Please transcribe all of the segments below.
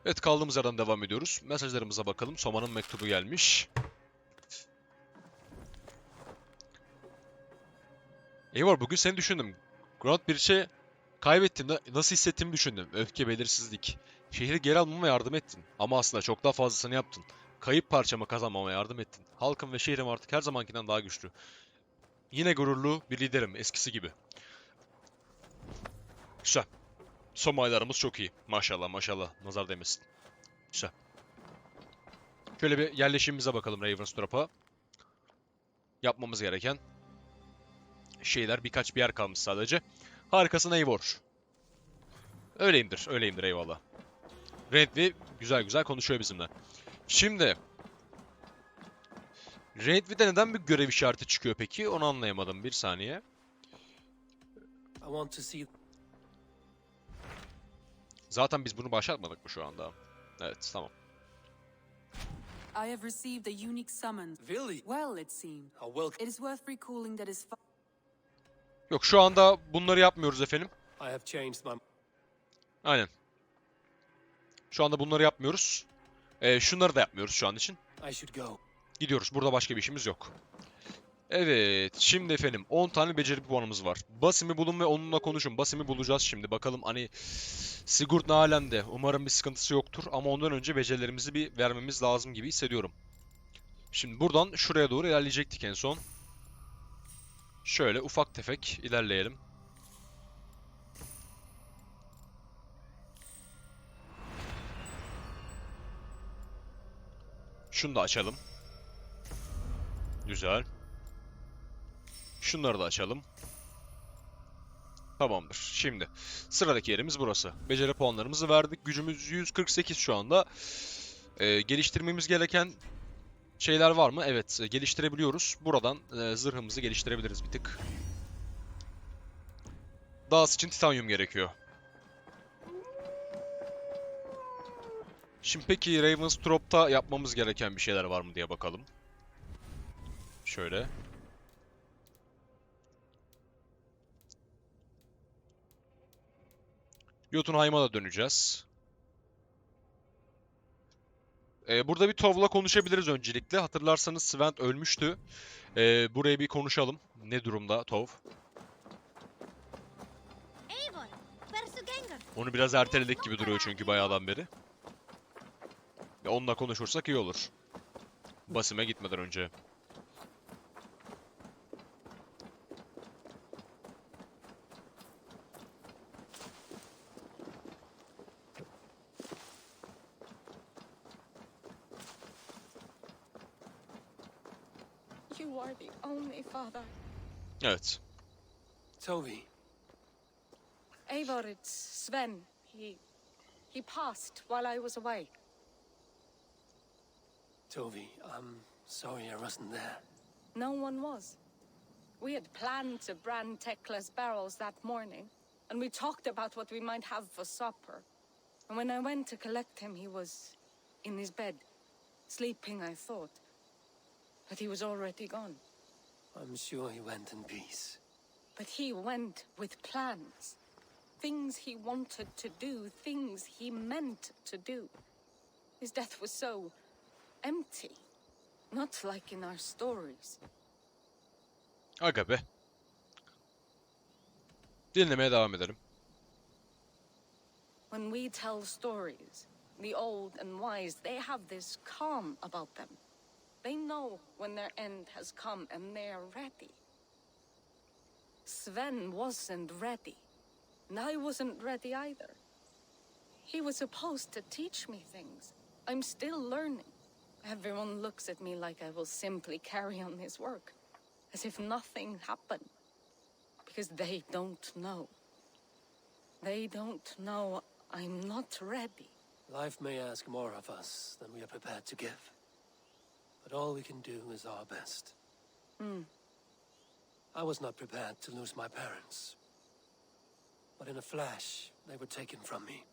Evet, kaldığımız yerden devam ediyoruz. Mesajlarımıza bakalım. Soma'nın mektubu gelmiş. Eivor, bugün seni düşündüm. Grand Bridge'i kaybettiğimde nasıl hissettiğimi düşündüm. Öfke, belirsizlik. Şehri geri almama yardım ettin. Ama aslında çok daha fazlasını yaptın. Kayıp parçamı kazanmama yardım ettin. Halkım ve şehrim artık her zamankinden daha güçlü. Yine gururlu bir liderim, eskisi gibi. Güzel. Son aylarımız çok iyi. Maşallah maşallah. Nazar değmesin. Güzel. Şöyle bir yerleşimimize bakalım Ravensthorpe'a. Yapmamız gereken şeyler, birkaç bir yer kalmış sadece. Harikasın Eivor. Öyleyimdir, öyleyimdir, eyvallah. Redvi güzel güzel konuşuyor bizimle. Şimdi Redvi'de neden bir görev işareti çıkıyor peki? Onu anlayamadım. Bir saniye. Zaten biz bunu başlatmadık mı şu anda? Evet, tamam. I have received a unique summons. Really? Well, it seemed. It is worth recalling that his Yok, şu anda bunları yapmıyoruz efendim. I have changed my... Aynen. Şu anda bunları yapmıyoruz. Şunları da yapmıyoruz şu an için. I should go. Gidiyoruz. Burada başka bir işimiz yok. Evet. Şimdi efendim 10 tane beceri puanımız var. Basim'i bulun ve onunla konuşun. Basim'i bulacağız şimdi. Bakalım hani Sigurd ne alemde. Umarım bir sıkıntısı yoktur. Ama ondan önce becerilerimizi bir vermemiz lazım gibi hissediyorum. Şimdi buradan şuraya doğru ilerleyecektik en son. Şöyle ufak tefek ilerleyelim. Şunu da açalım. Güzel. Şunları da açalım. Tamamdır. Şimdi sıradaki yerimiz burası. Beceri puanlarımızı verdik. Gücümüz 148 şu anda. Geliştirmemiz gereken şeyler var mı? Evet, geliştirebiliyoruz. Buradan zırhımızı geliştirebiliriz bir tık. Daha az için titanyum gerekiyor. Şimdi peki Ravensthorpe'ta yapmamız gereken bir şeyler var mı diye bakalım. Şöyle. Jotunheim'a da döneceğiz. Burada bir Tov'la konuşabiliriz öncelikle. Hatırlarsanız Svend ölmüştü. Buraya bir konuşalım. Ne durumda Tov? Onu biraz erteledik gibi duruyor çünkü bayağıdan beri. Onunla konuşursak iyi olur. Basim'e gitmeden önce. You are the only father. Evet. Toby. Eivor, it's Sven. He passed while I was away. Toby, I'm sorry I wasn't there. No one was. We had planned to brand Tekla's barrels that morning, and we talked about what we might have for supper. And when I went to collect him, he was in his bed, sleeping, I thought. But he was already gone. I'm sure he went in peace. But he went with plans. Things he wanted to do, things he meant to do. His death was so empty. Not like in our stories. Aga be. Dinlemeye devam edelim. When we tell stories, the old and wise, they have this calm about them. They know when their end has come and they're ready. Sven wasn't ready. And I wasn't ready either. He was supposed to teach me things. I'm still learning. Everyone looks at me like I will simply carry on his work. As if nothing happened. Because they don't know. They don't know I'm not ready. Life may ask more of us than we are prepared to give. But all we can do is our best. I was not prepared to lose my parents. But in a flash, they were taken from me.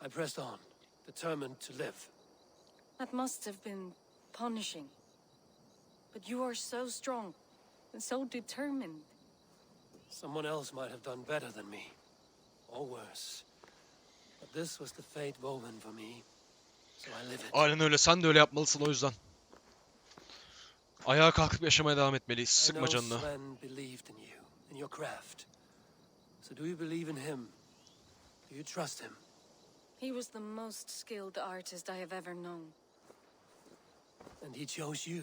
I pressed on, determined to live. That must have been punishing. But you are so strong and so Someone else might have done better than me. Or worse. But this was the fate woven for me, so I live it. Aynen öyle. Sen de öyle yapmalısın o yüzden. Ayağa kalkıp yaşamaya devam etmeliyiz. I Sıkma know canını. Sven believed in you, in your craft. So do you believe in him? Do you trust him? He was the most skilled artist I have ever known. And he chose you.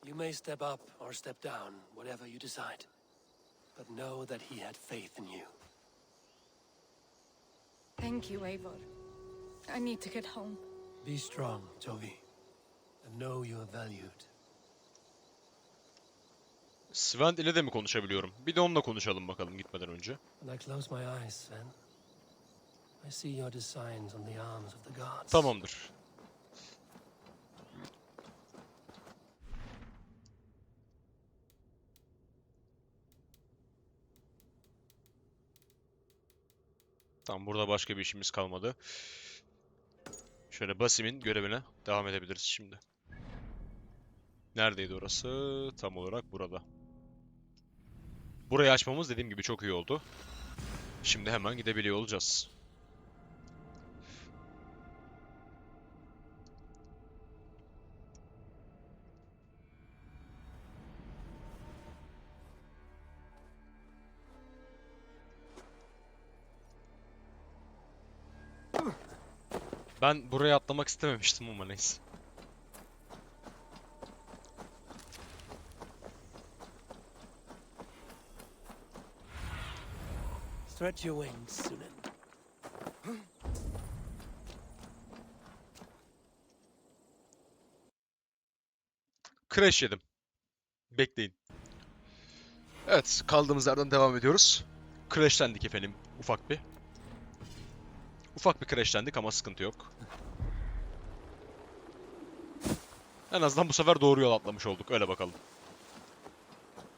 You may step up or step down, whatever you decide. But know that he had faith in you. Thank you, Eivor. I need to get home. Be strong, Toby. And know you are valued. Sven ile de mi konuşabiliyorum? Bir de onunla konuşalım bakalım gitmeden önce. When I close my eyes, Sven, I see your designs on the arms of the gods. Tamamdır. Tamam, burada başka bir işimiz kalmadı. Şöyle Basim'in görevine devam edebiliriz şimdi. Neredeydi orası? Tam olarak burada. Burayı açmamız dediğim gibi çok iyi oldu. Şimdi hemen gidebiliyor olacağız. Ben buraya atlamak istememiştim ama neyse. Stretch your wings, Sunan. Crash yedim. Bekleyin. Evet, kaldığımız yerden devam ediyoruz. Crashlendik efendim, ufak bir. Ufak bir crashlendik ama sıkıntı yok. En azından bu sefer doğru yol atlamış olduk, öyle bakalım.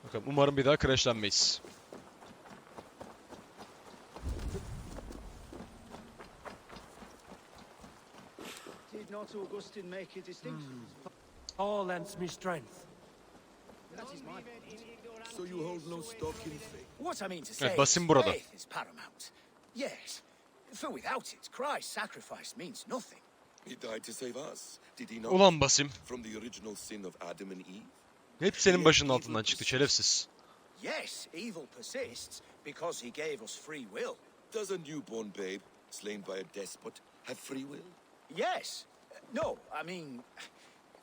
Bakalım, umarım bir daha crashlenmeyiz. Did not Augustine make a distinction? All lends me strength. That is my point. So you hold no stock in faith? What I mean to say Evet, Basim burada. faith is paramount. Yes, for without it, Christ's sacrifice means nothing. He died to save us, did he not? Ulan Basim, From the original sin of Adam and Eve? hep senin başının altından çıktı şerefsiz. Yes, evil persists because he gave us free will. Does a newborn babe, slain by a despot, have free will? Yes. No, I mean,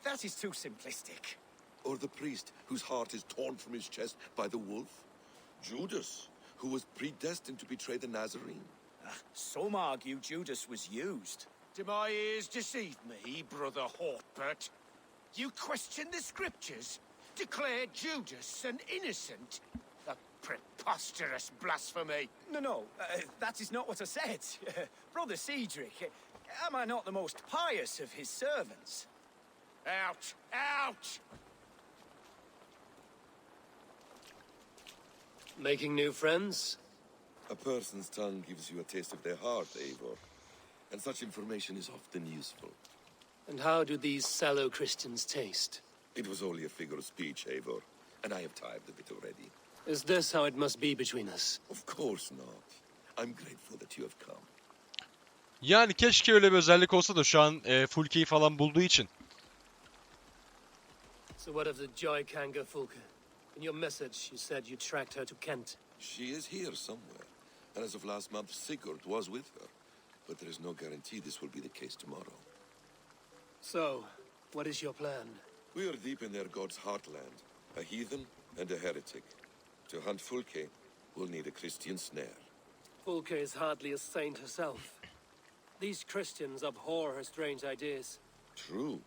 that is too simplistic. Or the priest whose heart is torn from his chest by the wolf? Judas, who was predestined to betray the Nazarene? Some argue Judas was used. Do my ears deceive me, brother Hawkbert? You question the scriptures? Declare Judas an innocent? A preposterous blasphemy. No, that is not what I said. Brother Cedric, am I not the most pious of his servants? Out! Out! Making new friends? A person's tongue gives you a taste of their heart, Eivor. And such information is often useful. And how do these sallow Christians taste? It was only a figure of speech, Eivor. And I have tired of it already. Is this how it must be between us? Of course not. I'm grateful that you have come. Yani keşke öyle bir özellik olsa da şu an full key falan bulduğu için. So what of the Joy Kanga Fulke? In your message, you said you tracked her to Kent. She is here somewhere. And as of last month, Sigurd was with her. But there is no guarantee this will be the case tomorrow. So, what is your plan? We are deep in their god's heartland. A heathen and a heretic. To hunt Fulke, we'll need a Christian snare. Fulke is hardly a saint herself. These Christians abhor her strange ideas. True.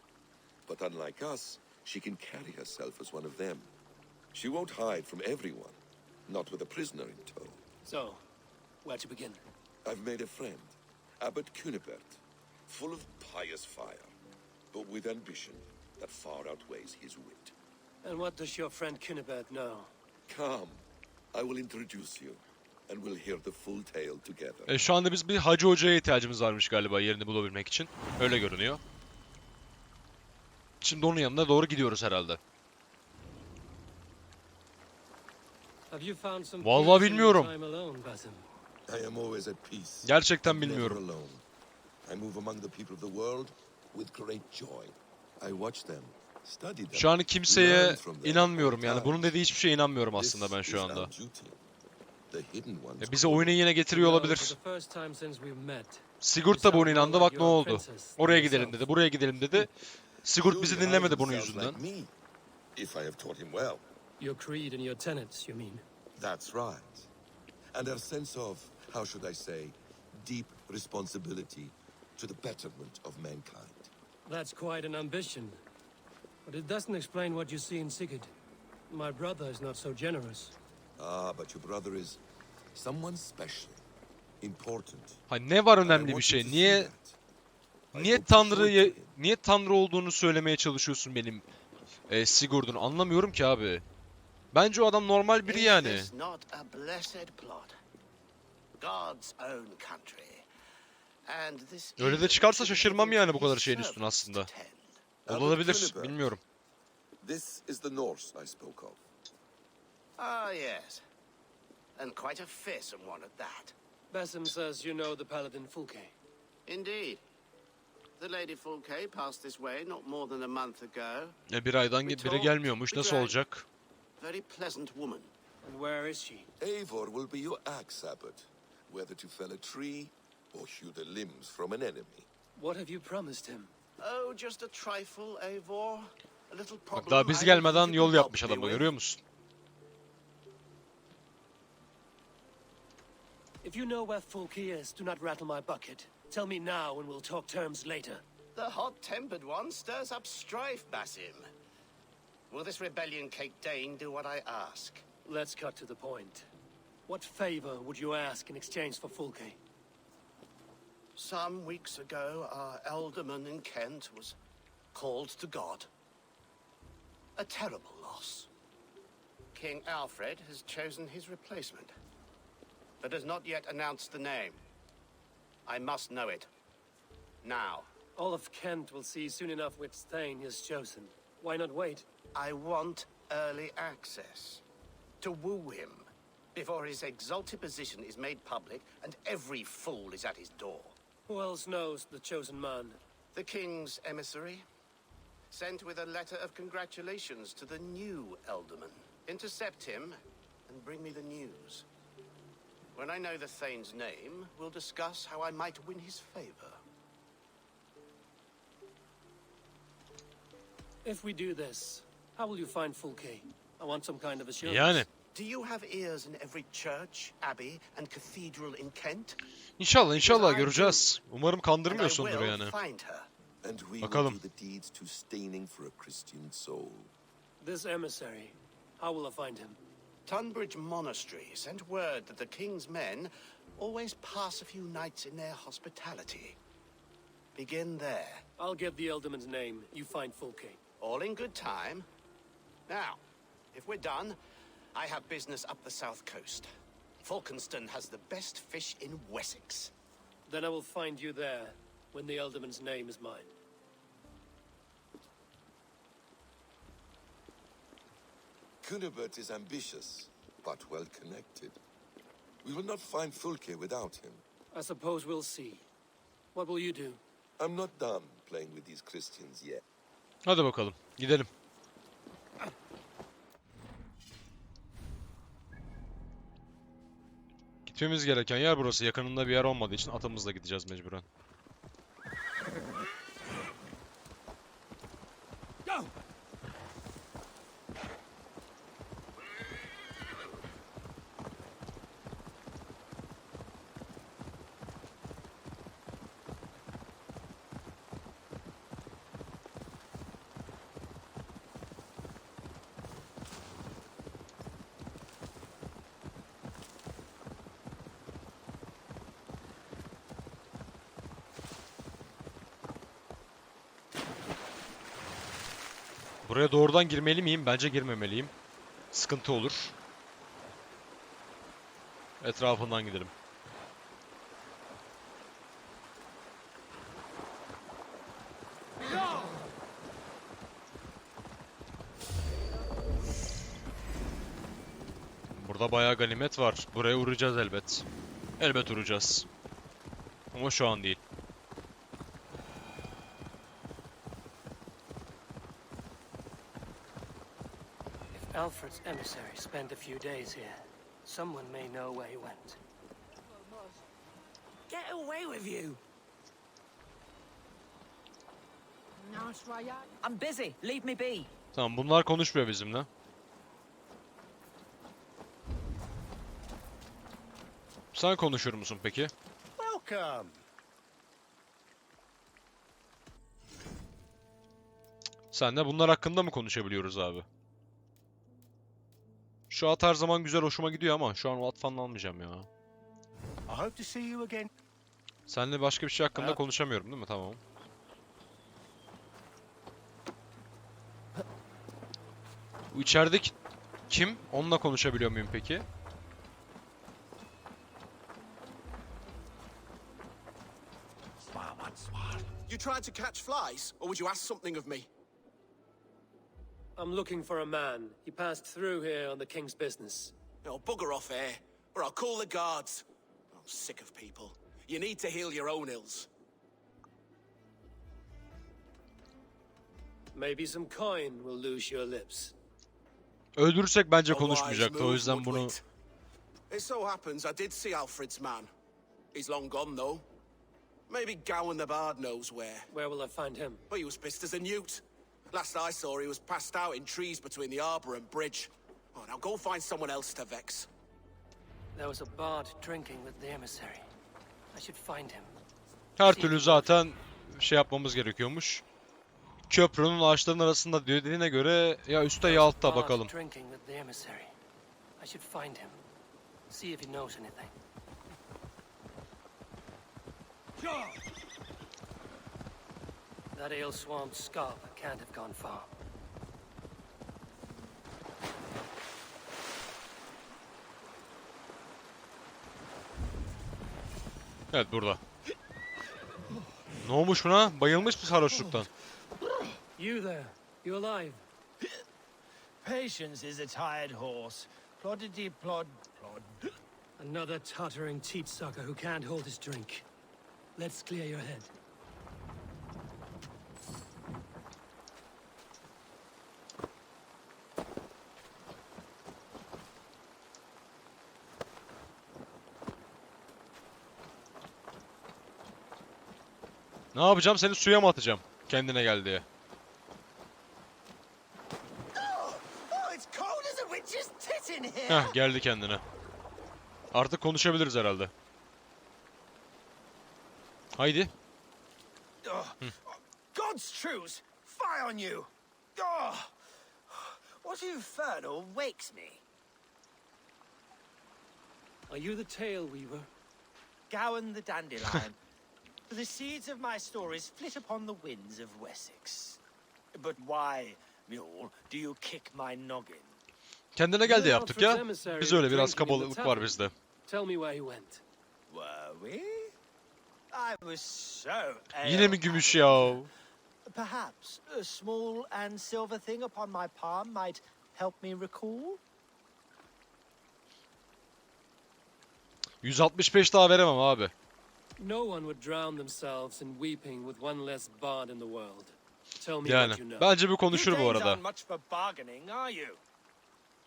But unlike us, she can carry herself as one of them. She won't hide from everyone. Not with a prisoner in tow. So, where to begin? I've made a friend. Abbot Cunibert. Full of pious fire. But with ambition that far outweighs his wit. And what does your friend Cunibert know? Come. I will introduce you. And we'll hear the full tale together. Şu anda biz bir hacı hocaya ihtiyacımız varmış galiba yerini bulabilmek için. Öyle görünüyor. Şimdi onun yanına doğru gidiyoruz herhalde. Have you found some Vallahi peace in bilmiyorum. your time alone, Basim? I am always at peace. Gerçekten Never bilmiyorum. alone. I move among the people of the world with great joy. I watch them, study them. Şu an kimseye learn from them inanmıyorum all yani. times. Bunun dediği hiçbir şeye inanmıyorum This aslında ben is şu our anda. duty. The hidden ones Bizi call oyuna yine getiriyor For olabilir. the first time since we've met, Sigurd da buna inandı. Bak ne oldu. Oraya gidelim dedi. Buraya gidelim dedi. Sigurd bizi Surely dinlemedi Ivan bunun sounds like yüzünden. me, if I have taught him well. your creed and your tenets, you mean? That's right. And our sense of, how should I say, deep responsibility to the betterment of mankind. That's quite an ambition. But it doesn't explain what you see in Sigurd. My brother is not so generous. Ah, but your brother is someone special, important. Ha ne var And I önemli bir want şey? you to see Niye that. I hope to show it to him. Niye Tanrı olduğunu söylemeye çalışıyorsun benim Sigurd'un? Anlamıyorum ki abi. Bence o adam normal biri Is yani. this not a blessed plot? God's own country. And this Öyle de çıkarsa şaşırmam yani bu kadar şeyin üstüne aslında. Olabilir, bilmiyorum. This is the Norse I spoke of. Ah, yes. And quite a fearsome one at that. Basim says you know the paladin Fulke. Indeed. The Lady Fulke passed this way not more than a month ago. Bir aydan biri gelmiyormuş. Nasıl olacak? Very pleasant woman. And where is she? Eivor will be your axe abbot, whether to fell a tree or hew the limbs from an enemy. What have you promised him? Oh, just a trifle, Eivor. A little problem. Bak daha biz I gelmeden think you yol can yapmış help me adamı, with. görüyor musun? If you know where Fulke is, do not rattle my bucket. Tell me now and we'll talk terms later. The hot-tempered one stirs up strife, Basim. Will this rebellion-caked Dane do what I ask? Let's cut to the point. What favor would you ask in exchange for Fulke? Some weeks ago, our alderman in Kent was called to God. A terrible loss. King Alfred has chosen his replacement, but has not yet announced the name. I must know it. Now. All of Kent will see soon enough which Thane is chosen. Why not wait? I want early access. To woo him before his exalted position is made public and every fool is at his door. Who else knows the chosen man? The king's emissary, sent with a letter of congratulations to the new alderman. Intercept him and bring me the news. When I know the Thane's name, we'll discuss how I might win his favor. If we do this, how will you find Fulke? I want some kind of assurance. Yani. Do you have ears in every church, abbey, and cathedral in Kent? İnşallah göreceğiz. Umarım And I kandırmıyorsundur will yani. find her. And we Bakalım. will do the deeds to staining for a Christian soul. This emissary, how will I find him? Tunbridge Monastery sent word that the king's men always pass a few nights in their hospitality. Begin there. I'll give the alderman's name. You find Fulke. All in good time. Now, if we're done, I have business up the south coast. Falkenston has the best fish in Wessex. Then I will find you there when the alderman's name is mine. Cunibert is ambitious, but well connected. We will not find Fulke without him. I suppose we'll see. What will you do? I'm not done playing with these Christians yet. Hadi bakalım. Gidelim. Gitmemiz gereken yer burası. Yakınında bir yer olmadığı için atımızla gideceğiz mecburen. Buraya doğrudan girmeli miyim? Bence girmemeliyim. Sıkıntı olur. Etrafından gidelim. Burada bayağı ganimet var. Buraya uğrayacağız elbet. Elbet uğrayacağız. Ama şu an değil. If Alfred's emissary spent a few days here, someone may know where he went. Get away with you! I'm busy. Leave me be. Tamam, bunlar konuşmuyor bizimle. Sen konuşur musun peki? Welcome! Senle bunlar hakkında mı konuşabiliyoruz abi? Şu at her zaman güzel, hoşuma gidiyor ama şu an o at falan almayacağım ya. I hope to see you again. Seninle başka bir şey hakkında Evet. konuşamıyorum değil mi? Tamam. Bu içerideki kim? Onunla konuşabiliyor muyum peki? You tried to catch flies, or would you ask something of me? I'm looking for a man. He passed through here on the king's business. No, bugger off here, or I'll call the guards. I'm sick of people. You need to heal your own ills. Maybe some coin will loose your lips. Öldürürsek bence A wise konuşmayacaktı. O move, yüzden bunu... Woodwit. It so happens I did see Alfred's man. He's long gone, though. Maybe Gowan the Bard knows where. Where will I find him? But he was pissed as a newt. Last I saw, he was passed out in trees between the arbor and bridge. Oh, now go find someone else to vex. There was a bard drinking with the emissary. I should find him. Her türlü zaten şey yapmamız gerekiyormuş. Köprünün ağaçların arasında diyor, dediğine göre ya üstte ya altta bakalım. Drinking with the emissary. I should find him. See if he knows anything. That ale swamp scab can't have gone far. Evet, burada. Ne olmuş buna? Bayılmış mı sarhoşluktan? You there? You alive? Patience is a tired horse. Ploddity plod plod. Another tottering teat sucker who can't hold his drink. Let's clear your head. Ne yapacağım? Seni suya mı atacağım? Kendine gel diye. Oh, it's cold as a witch's tit in here! Heh, geldi kendine. Artık konuşabiliriz herhalde. Haydi. Oh, God's truce! Fie on you! Oh, what infernal wakes me? Are you the tale weaver? Gowan the dandelion. The seeds of my stories flit upon the winds of Wessex. But why, mule, do you kick my noggin? Kendine gel de yaptık ya. Biz öyle biraz kabalık var bizde. Tell me where he went. Were we? I was so Yine mi gümüş ya? Perhaps a small and silver thing upon my palm might help me recall. 165 daha veremem abi. No one would drown themselves in weeping with one less bard in the world. Tell me Yani what you know. bence bu konuşur bu You arada. aren't much for bargaining, are you?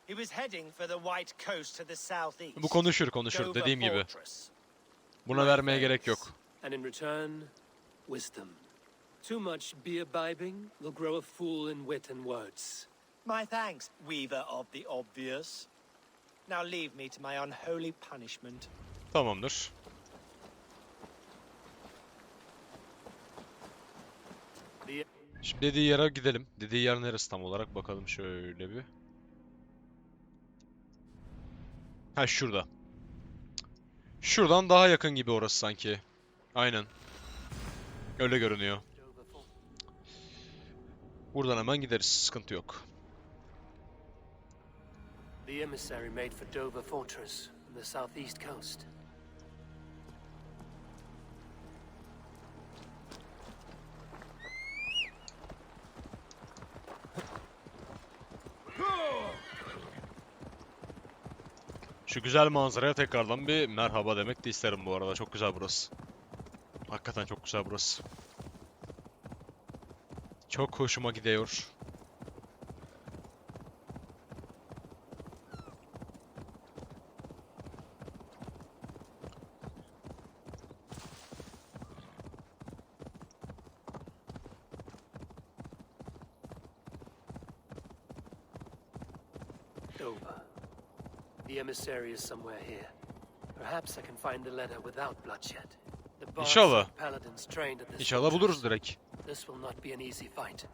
He was heading for the White Coast to the southeast. Bu konuşur Dover dediğim gibi. Fortress. Buna vermeye gerek yok. And in return, wisdom. Too much beer bibbing will grow a fool in wit and words. My thanks, weaver of the obvious. Now leave me to my unholy punishment. Tamamdır. Şimdi dediği yere gidelim. Dediği yer neresi tam olarak? Bakalım şöyle bir. Ha, şurada. Şuradan daha yakın gibi orası sanki. Aynen. Öyle görünüyor. Buradan hemen gideriz. Sıkıntı yok. The emissary made for Dover Fortress on the southeast coast. Şu güzel manzaraya tekrardan bir merhaba demek de isterim bu arada. Çok güzel burası. Hakikaten çok güzel burası. Çok hoşuma gidiyor. Over. The emissary is somewhere here. Perhaps I can find the letter without bloodshed. The bards İnşallah. and paladins trained at this İnşallah fortress. buluruz direkt. This will not be an easy fight.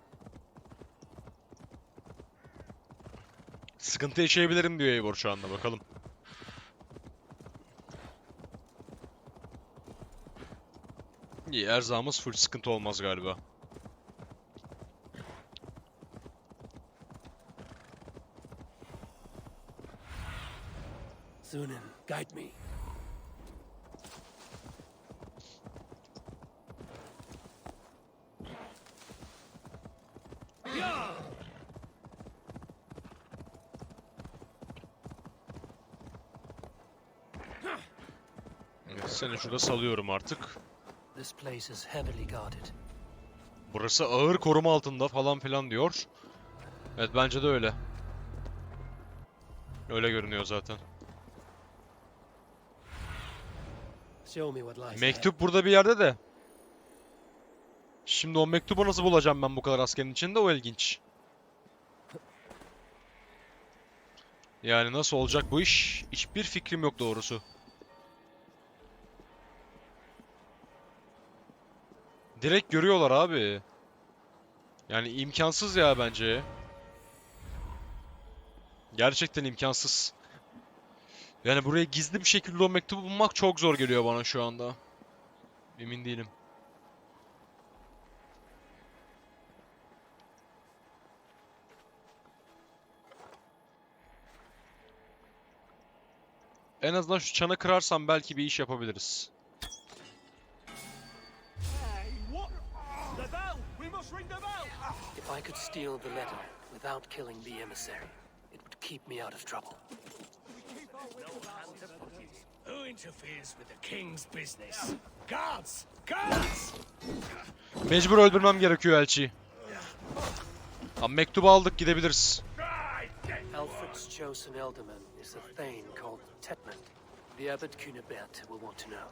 Sıkıntı yaşayabilirim diyor Eivor şu anda, bakalım. İyi, erzağımız full, sıkıntı olmaz galiba. Zunin, guide me. Evet, seni şurada salıyorum artık. This place is heavily guarded. Burası ağır koruma altında falan filan diyor. Evet, bence de öyle. Öyle görünüyor zaten. Show me what lies ahead. Mektup burada bir yerde de. Şimdi o mektubu nasıl bulacağım ben bu kadar askerin içinde, o ilginç. Yani nasıl olacak bu iş? Hiçbir fikrim yok doğrusu. Direkt görüyorlar abi. Yani imkansız ya bence. Gerçekten imkansız. Yani buraya gizli bir şekilde o mektubu bulmak çok zor geliyor bana şu anda. Emin değilim. En azından şu çanı kırarsam belki bir iş yapabiliriz. If I could steal the letter without killing the emissary, it would keep me out of trouble. Who interferes with the king's business? Guards! Guards! Mecbur öldürmem gerekiyor elçiyi. Ama mektubu aldık, gidebiliriz. Alfred's chosen ealdorman is a thane called Tetmund. The abbot Cunibert will want to know.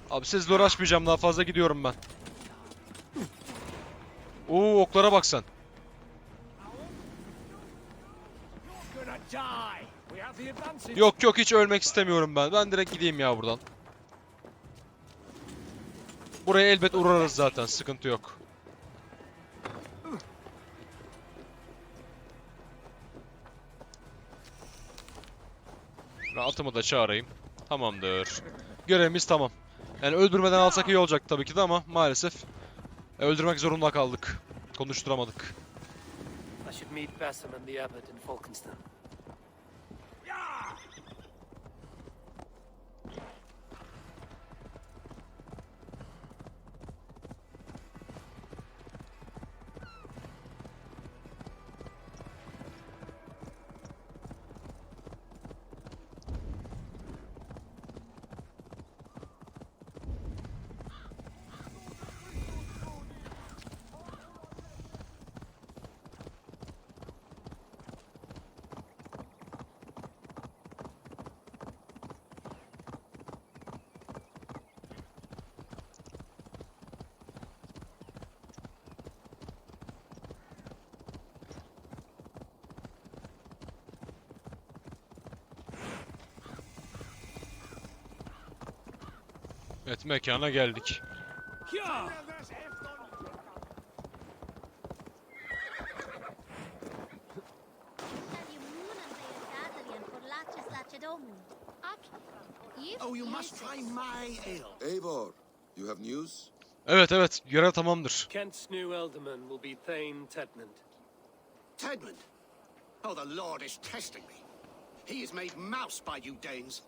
Abi sizle uğraşmayacağım, daha fazla gidiyorum ben. Oo, oklara bak sen. Yok yok, hiç ölmek istemiyorum ben. Ben direkt gideyim ya buradan. Buraya elbet uğrarız zaten, sıkıntı yok. Atımı da çağırayım. Tamamdır. Görevimiz tamam. Yani öldürmeden alsak iyi olacak tabii ki de ama maalesef öldürmek zorunda kaldık. Konuşturamadık. I should meet Basim and the abbot in Falkenston. Evet, mekana geldik. Oh, you must try my ale. Eivor, you have news? Evet evet, görev tamamdır. Kent's new ealdorman will be Thane Tetmund. Tedmund. Oh, the Lord is testing me. He is made mouse by you Danes.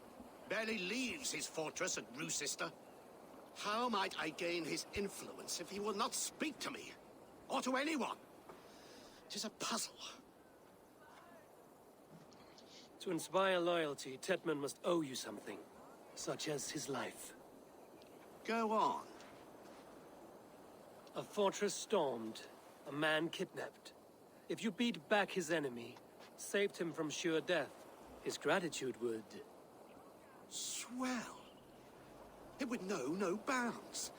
Barely leaves his fortress at Roosister. How might I gain his influence if he will not speak to me? Or to anyone? 'Tis a puzzle. To inspire loyalty, Tedman must owe you something, such as his life. Go on. A fortress stormed, a man kidnapped. If you beat back his enemy, saved him from sure death, his gratitude would... Swell. It would know no bounds.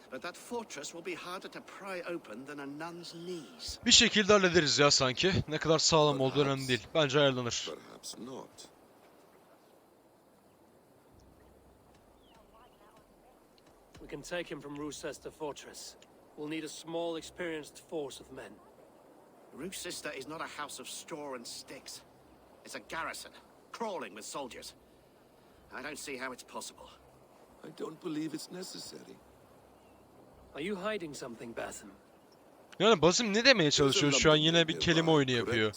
But that fortress will be harder to pry open than a nun's knees. Bir şekilde hallederiz ya sanki. Ne kadar sağlam olduğu önemli değil. Bence ayarlanır. Perhaps not. We can take him from Rochester Fortress. We'll need a small, experienced force of men. Rochester is not a house of straw and sticks. It's a garrison, crawling with soldiers. I don't see how it's possible. I don't believe it's necessary. Are you hiding something, Basim? Yani Basim ne demeye çalışıyor şu an? Yine bir kelime oyunu yapıyor.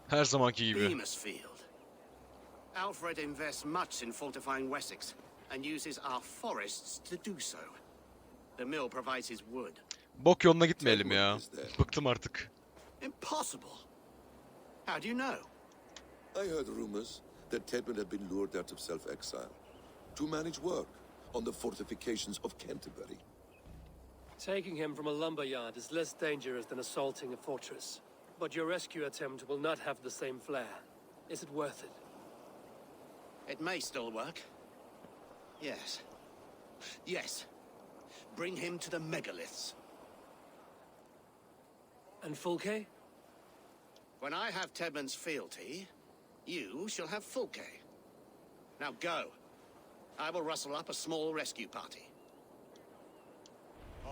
Her zamanki gibi. Beamisfield. Alfred invests much in fortifying Wessex and uses our forests to do so. The mill provides his wood. Bok yoluna gitmeyelim ya. Bıktım artık. Impossible. How do you know? I heard rumors that Tedman had been lured out of self-exile to manage work on the fortifications of Canterbury. Taking him from a lumberyard is less dangerous than assaulting a fortress. But your rescue attempt will not have the same flair. Is it worth it? It may still work. Yes. Yes. Bring him to the megaliths. And Fulke? When I have Tedman's fealty, you shall have Fulke. Now go. I will rustle up a small rescue party.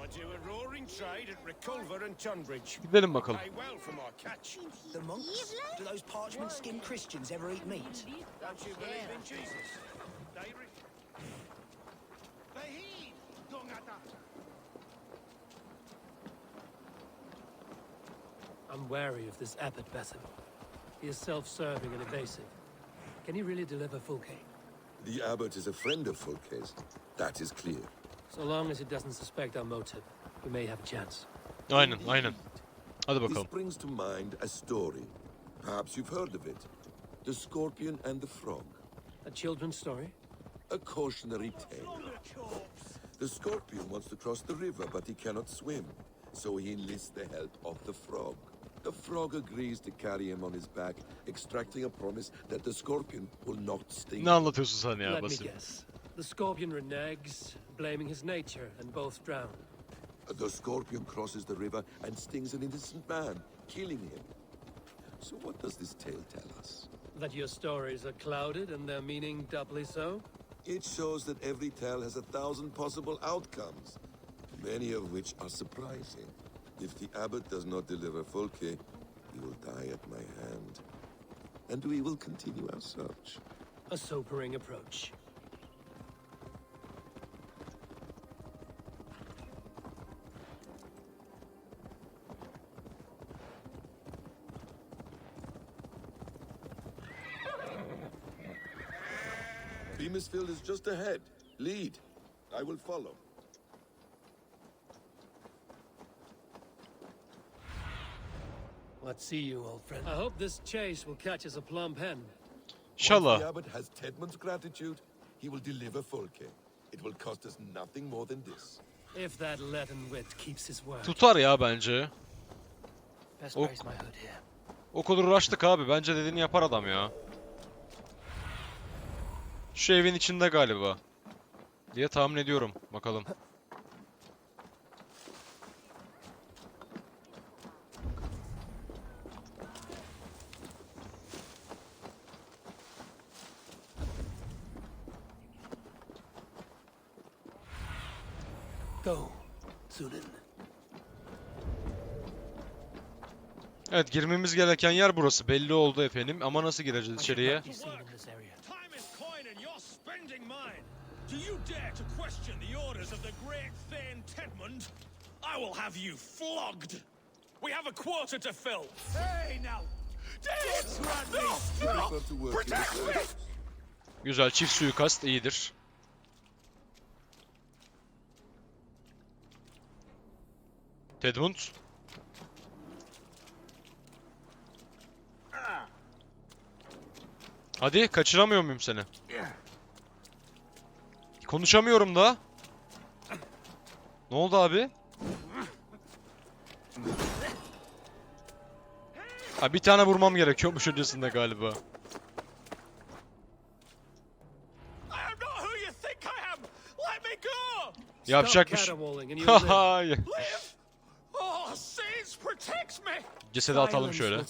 I do a roaring trade at Reculver and Tunbridge. Gidelim bakalım. Pay well for my catch. The monks? Do those parchment-skinned Christians ever eat meat? Don't you believe in Jesus? They heed. Dongata. I'm wary of this abbot, Basim. He is self-serving and evasive. Can he really deliver Fulke? The abbot is a friend of Fulke's. That is clear. So long as he doesn't suspect our motive, we may have a chance. Aynen, aynen. Hadi This bakalım. brings to mind a story. Perhaps you've heard of it. The Scorpion and the Frog. A children's story? A cautionary tale. The Scorpion wants to cross the river, but he cannot swim. So he enlists the help of the Frog. The Frog agrees to carry him on his back, extracting a promise that the Scorpion will not sting. Ne anlatıyorsun sen ya Let me Basim? guess. The scorpion reneges, blaming his nature, and both drown. The Scorpion crosses the river and stings an innocent man, killing him. So what does this tale tell us? That your stories are clouded and their meaning doubly so? It shows that every tale has 1,000 possible outcomes, many of which are surprising. If the abbot does not deliver Fulke, he will die at my hand. And we will continue our search. A sobering approach. Beamisfield is just ahead. Lead. I will follow. What see you, old friend? I hope this chase will catch us a plump hen. Once the İnşallah. abbot has Tedman's gratitude, he will deliver Fulke. It will cost us nothing more than this. If that leaden wit keeps his word. Tutar ya bence. Best Oh. raise my hood here. O kadar uğraştık abi. Bence dediğini yapar adam ya. Şu evin içinde galiba. Diye tahmin ediyorum. Bakalım. Go, Sunan. Evet, girmemiz gereken yer burası. Belli oldu efendim. Ama nasıl gireceğiz içeriye? Be seen in this area. Time is coin and you're spending mine. Do you dare to question the orders of the great Thane Tedmund? I will have you flogged. We have a quarter to fill. Hey now! Prefer to work in the service. Güzel, çift suikast iyidir. Tedmund. Hadi kaçıramıyor muyum seni? Konuşamıyorum da. Ne oldu abi? Ha, bir tane vurmam gerekiyormuş öncesinde galiba. Yapacak bir şey. Hayır. Cesedi atalım şöyle.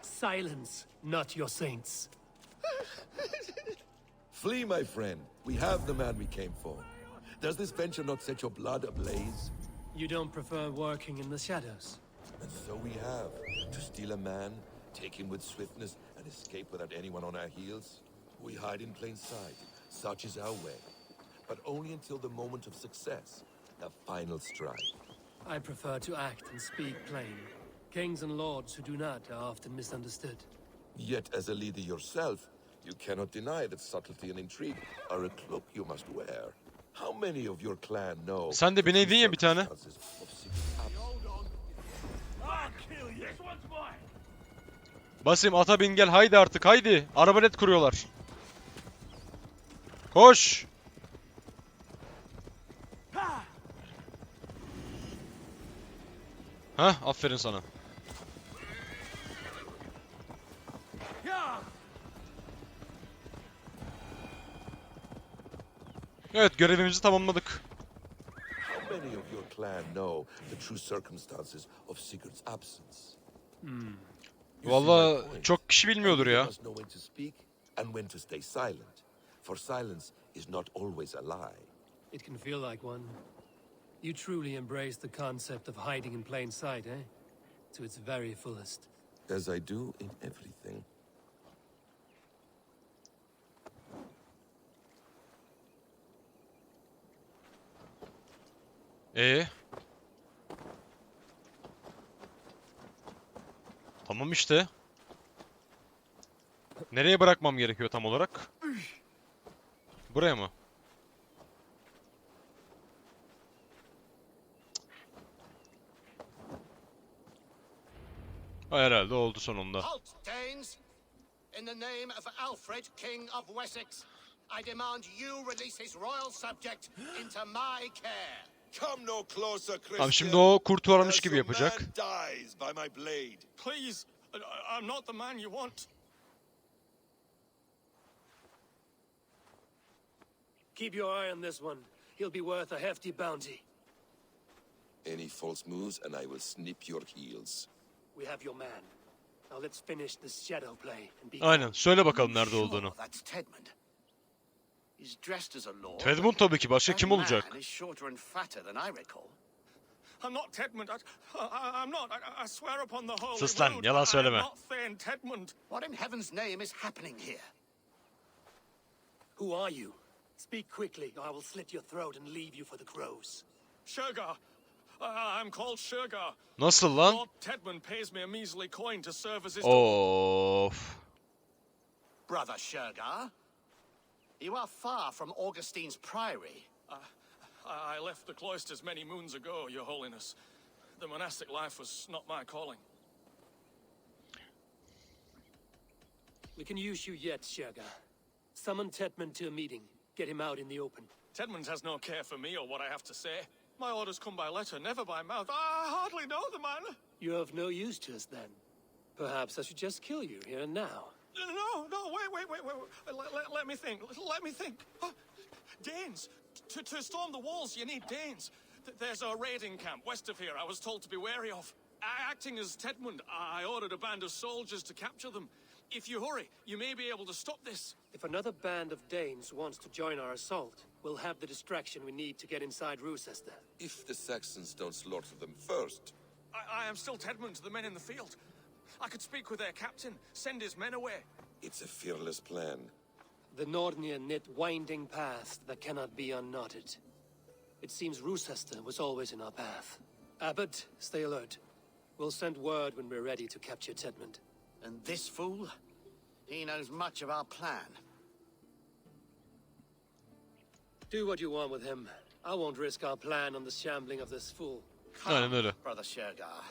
Silence, not your saints. Flee, my friend. We have the man we came for. Does this venture not set your blood ablaze? You don't prefer working in the shadows? And so we have. To steal a man, take him with swiftness, and escape without anyone on our heels? We hide in plain sight. Such is our way. But only until the moment of success, the final strike. I prefer to act and speak plain. Kings and lords who do not are often misunderstood. Yet, as a leader yourself, you cannot deny that subtlety and intrigue are a cloak you must wear. How many of your clan know? Sen de bineydin ya bir tane. Basayım ata bin gel haydi artık haydi. Arbalet kuruyorlar. Koş. Hah aferin sana. Evet görevimizi tamamladık. How many of your clan know the true circumstances of Sigurd's absence? Vallahi çok kişi bilmiyordur ya. You must know when to speak and when to stay silent, for silence is not always a lie. It can feel like one. You truly embrace the concept of hiding in plain sight, eh? To its very fullest. As I do in everything. Tamam işte. Nereye bırakmam gerekiyor tam olarak? Buraya mı? Herhalde oldu sonunda. Halt, Danes! In the name of Alfred, King of Wessex, I demand you release his royal subject into my care. Come no closer, Christian. Tamam şimdi o kurtarmış gibi yapacak. Dies by my blade. Please, I'm not the man you want. Keep your eye on this one. He'll be worth a hefty bounty. Any false moves and I will snip your heels. We have your man. Now let's finish this shadow play and be Aynen. Söyle bakalım nerede Sure, olduğunu. that's Tedmund. He's dressed as a lord. Tedmund tabii ki. Başka That kim olacak? man is shorter and fatter than I recall. I'm not Tedmund. I'm not. I swear upon the holy Sus lan, rood, yalan I söyleme. am not Thane Tedmund. What in heaven's name is happening here? Who are you? Speak quickly, or I will slit your throat and leave you for the crows. Shergar. I'm called Shergar. Nasıl lan? Lord Tedmund pays me a measly coin to serve as his Of. Brother Shergar? You are far from Augustine's priory. I left the cloisters many moons ago, Your Holiness. The monastic life was not my calling. We can use you yet, Shergar. Summon Tedmund to a meeting. Get him out in the open. Tedmund has no care for me or what I have to say. My orders come by letter, never by mouth. I hardly know the man. You're of no use to us then. Perhaps I should just kill you here and now. No, wait. Let me think. Let me think. Danes. To storm the walls, you need Danes. There's a raiding camp west of here I was told to be wary of. Acting as Tedmund, I ordered a band of soldiers to capture them. If you hurry, you may be able to stop this. If another band of Danes wants to join our assault, we'll have the distraction we need to get inside Rochester. If the Saxons don't slaughter them first. I am still Tedmund to the men in the field. I could speak with their captain, send his men away. It's a fearless plan. The Nordnir knit winding paths that cannot be unknotted. It seems Rochester was always in our path. Abbot, stay alert. We'll send word when we're ready to capture Tedmund. And this fool? He knows much of our plan. Do what you want with him. I won't risk our plan on the shambling of this fool. Aynen öyle. Brother Shergar.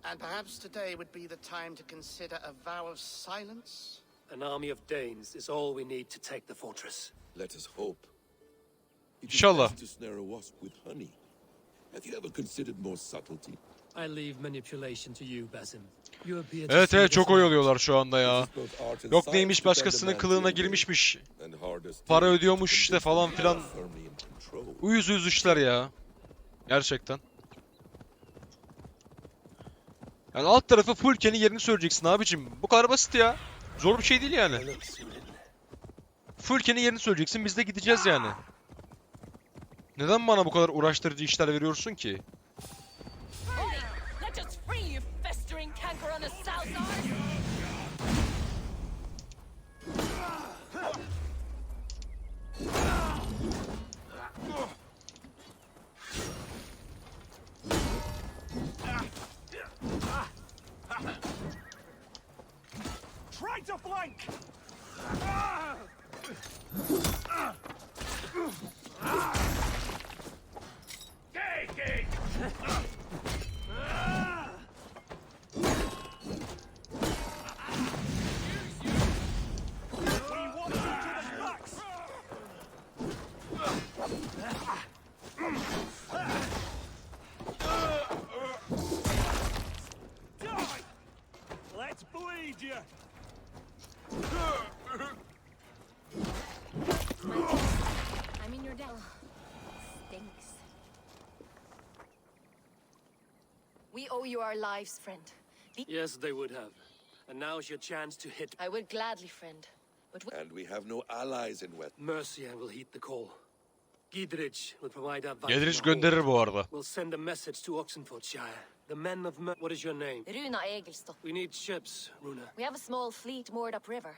And perhaps today would be the time to consider a vow of silence? An army of Danes is all we need to take the fortress. Let us hope. It is İnşallah. best to snare a wasp with honey. Have you ever considered more subtlety? I leave manipulation to you, Basim. You appear to Evet see evet this çok now. oyalıyorlar şu anda ya. It is both art and Yok science neymiş to bend a başkasının man to kılığına your will, girmişmiş. and harder still Para to ödüyormuş işte convince falan them filan. you are firmly in control. Uyuz uyuz işler ya. Gerçekten. Yani alt tarafı full Ken'in yerini söyleyeceksin abicim. Bu kadar basit ya. Zor bir şey değil yani. Look, Surin. Full Ken'in yerini söyleyeceksin, biz de gideceğiz yani. Neden bana bu kadar uğraştırıcı işler veriyorsun ki? Let us free you festering canker on the south side. Try to flank! Let's bleed you! I'm in your debt. Stinks. We owe you our lives, friend. Yes, they would have. And now's your chance to hit. I would gladly, friend. But we... And we have no allies in West. Mercia will heed the call. Gidrich will provide our Geliriz gönderir bu arada. We'll send a message to Oxenfordshire. The men of What is your name? Runa Egilstock. We need ships, Runa. We have a small fleet moored upriver,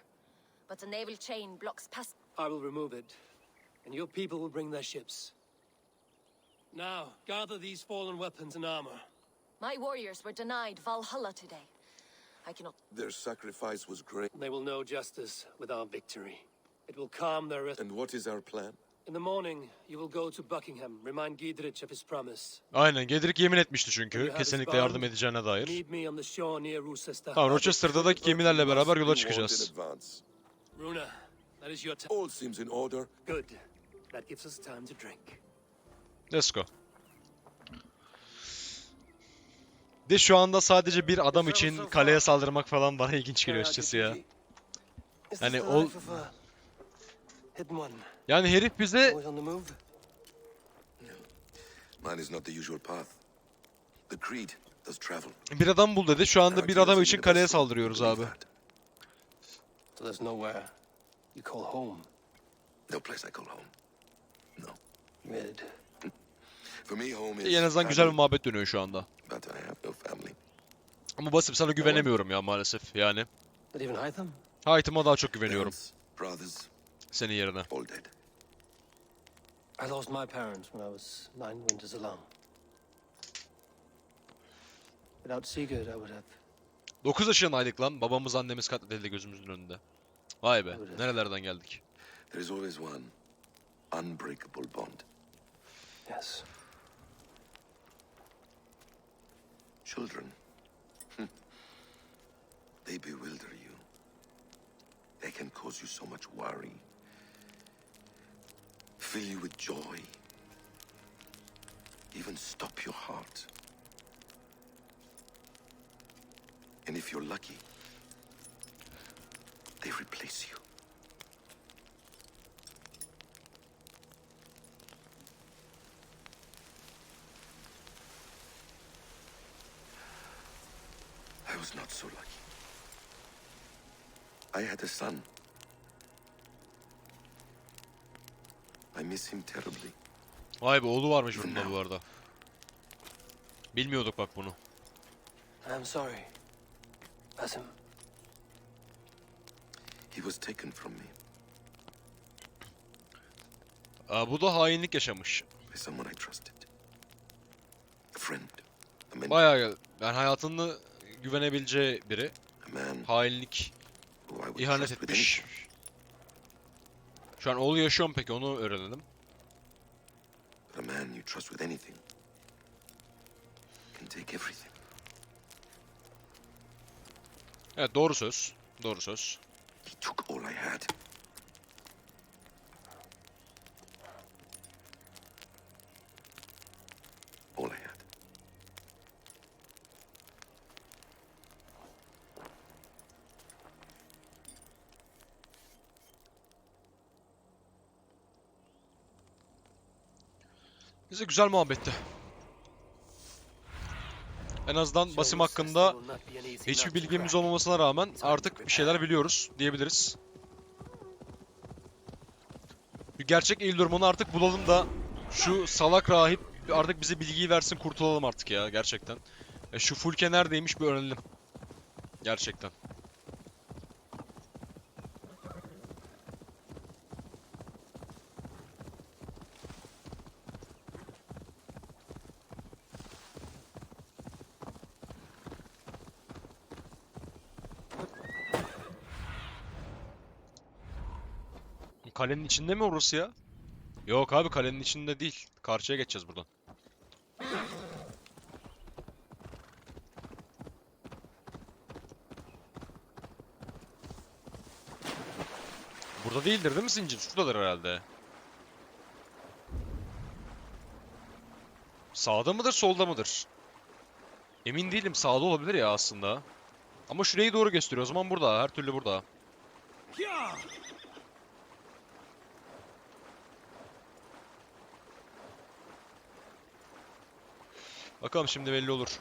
but the naval chain blocks past... I will remove it, and your people will bring their ships. Now, gather these fallen weapons and armor. My warriors were denied Valhalla today. I cannot... Their sacrifice was great. They will know justice with our victory. It will calm their... And what is our plan? In the morning, you will go to Buckingham, remind Gidrich of his promise. Aynen, Gedrick yemin etmişti You çünkü. have his Kesinlikle bond. yardım edeceğine dair. Meet me on the shore near Rochester. Tamam, Rochester'da da gemilerle beraber yola Be warned in çıkacağız. advance. Runa, that is your time. All seems in order. Good. That gives us time to drink. Let's go. De şu anda sadece bir adam için kaleye saldırmak falan bana ilginç geliyor açıkçası ya. Is Yani this the o- life of a hidden one? Yani herif bize Always on the move? Mine is not the usual path. The creed does travel. bir adam bul dedi. Şu anda bir adam için kaleye saldırıyoruz abi. So there's nowhere you call home. No place I call home. No. Mid. For me, home is En azından güzel bir family, muhabbet dönüyor şu anda. but I have no family. Ama Basim sana güvenemiyorum ya maalesef yani. Not even Hytham? Hayatıma daha çok güveniyorum. Parents, brothers, Senin yerine. all dead. I lost my parents when I was 9 winters alone. Without Sigurd, I would have... 9 yaşındaydık lan. Babamız annemiz katledildi gözümüzün önünde. Vay be. Nerelerden geldik. There is always one unbreakable bond. Yes. Children. They bewilder you. They can cause you so much worry. Fill you with joy. Even stop your heart. And if you're lucky, they replace you. I was not so lucky. I had a son. I miss him terribly. Vay be, oğlu varmış bunda bu arada. Bilmiyorduk bak bunu. I'm sorry. Basim. He was taken from me Bu da hainlik yaşamış. by someone I trusted. A friend. A mentor. Bayağı yani hayatında güvenebileceği biri. A man Hainlik, who I would ihanet trust with etmiş. anything. Şu an oğlu yaşıyor mu peki, onu öğrenelim. But a man you trust with anything can take everything. Evet, doğru söz. Doğru söz. Be took all I had. All I had. Neyse, güzel muhabbetti. En azından Basim hakkında hiçbir bilgimiz olmamasına rağmen artık bir şeyler biliyoruz diyebiliriz. Bir gerçek Eildorman'ı artık bulalım da şu salak rahip artık bize bilgiyi versin, kurtulalım artık ya gerçekten. Şu Fulke neredeymiş bir öğrenelim. Gerçekten. Kalenin içinde mi orası ya? Yok abi, kalenin içinde değil. Karşıya geçeceğiz buradan. Burada değildir değil mi zincir? Şuradadır herhalde. Sağda mıdır, solda mıdır? Emin değilim, sağda olabilir ya aslında. Ama şurayı doğru gösteriyor. O zaman burada. Her türlü burada. Bakalım, şimdi belli olur.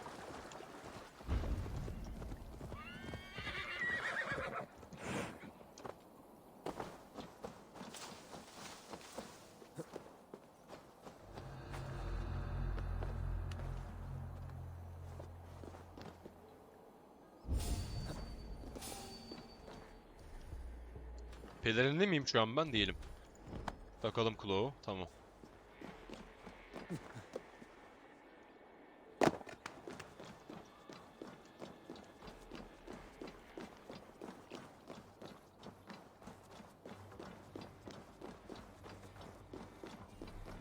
Pelerinli miyim şu an ben? Değilim. Takalım Claw'u. Tamam.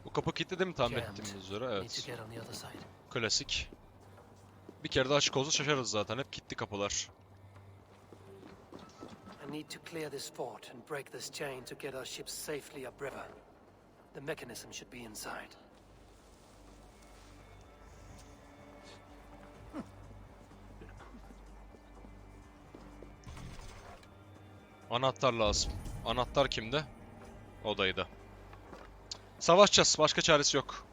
Bu kapı kilitli değil mi tahmin ettiğimiz üzere? Evet. Klasik. Bir kere de açık olsa şaşarız zaten. Hep kilitli kapılar. I need to clear this fort and break this chain to get our ships safely upriver. The mechanism should be inside. Anahtar lazım. Anahtar kimde? Odaydı. Savaşacağız. Başka çaresi yok.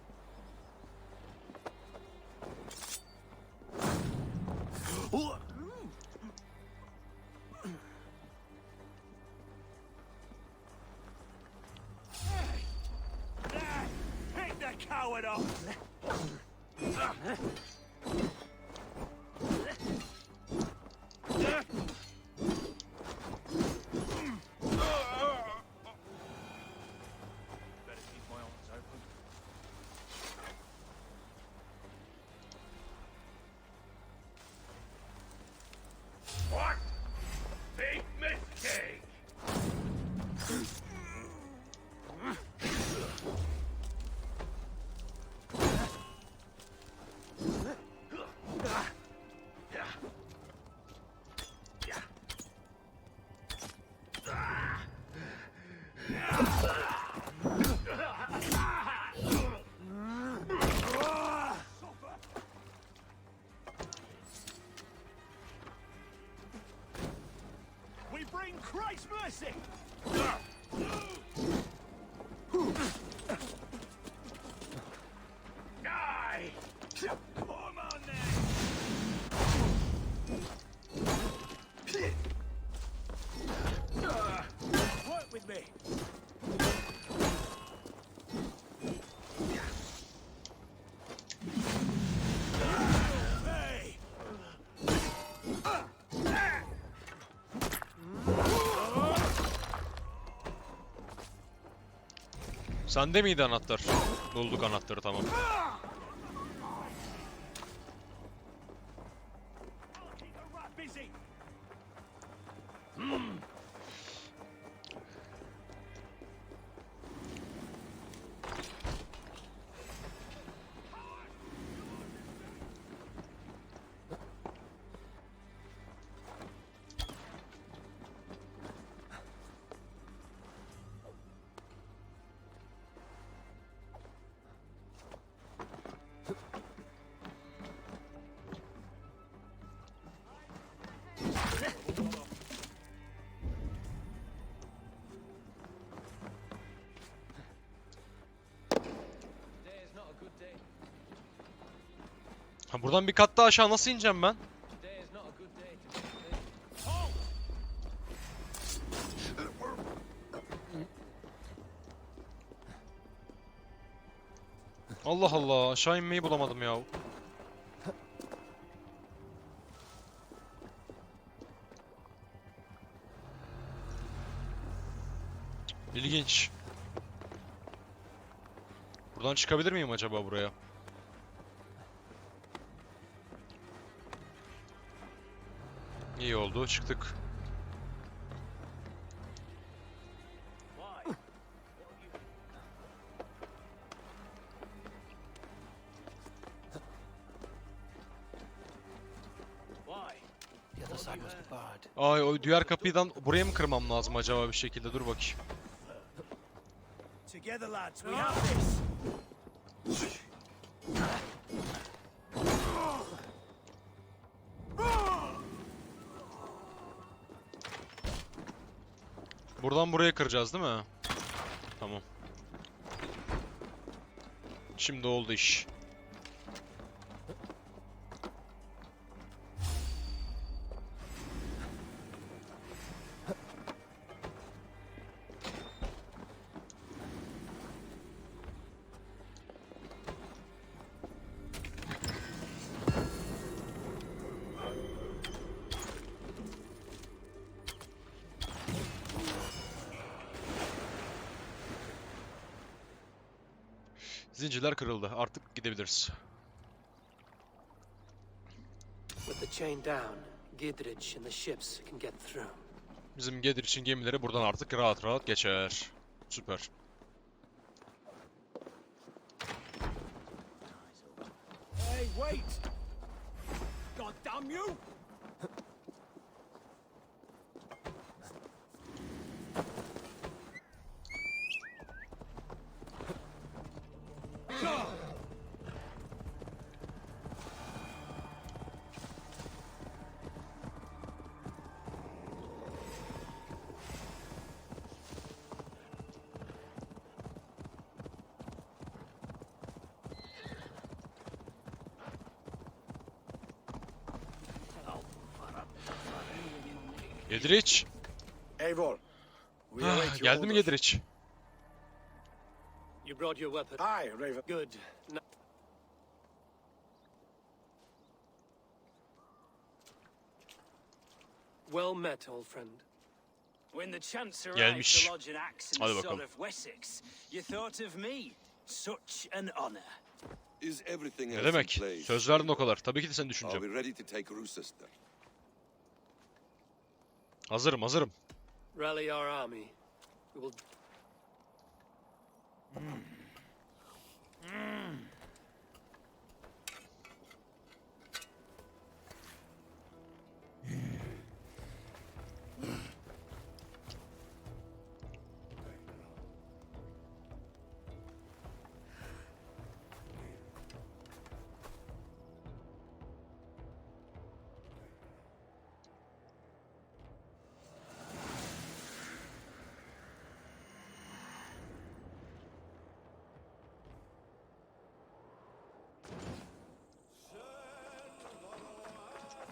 Sende miydi anahtar? Bulduk anahtarı, tamam. Ha, buradan bir kat daha aşağı nasıl ineceğim ben? Allah Allah, aşağı inmeyi bulamadım ya. İlginç. Buradan çıkabilir miyim acaba buraya? İyi oldu, çıktık. The other side must be barred. Ay, o diğer kapıdan buraya mı kırmam lazım acaba bir şekilde? Dur bakayım. Together, lads, we have this. Buradan buraya kıracağız değil mi? Tamam. Şimdi oldu iş. Zincirler kırıldı. Artık gidebiliriz. With the chain down, Gidrich and the ships can get through. Bizim Gedir için gemileri buradan artık rahat rahat geçer. Süper. Hey, wait! God damn you! Gediriç. Eivor, we Ah, await your geldi mi orders. Gediriç? You brought your weapon. Aye, Raven. Good. Well met, old friend. When the chance arrived Gelmiş. to lodge an axe in Hadi the bakalım. sword of Wessex, you thought of me. Such an honor. Is everything Ne else in demek? place? Söz verdin o kadar. Tabii ki de seni Are düşüneceğim. we ready to take Rochester? Hazırım, hazırım. Rally our army. We will.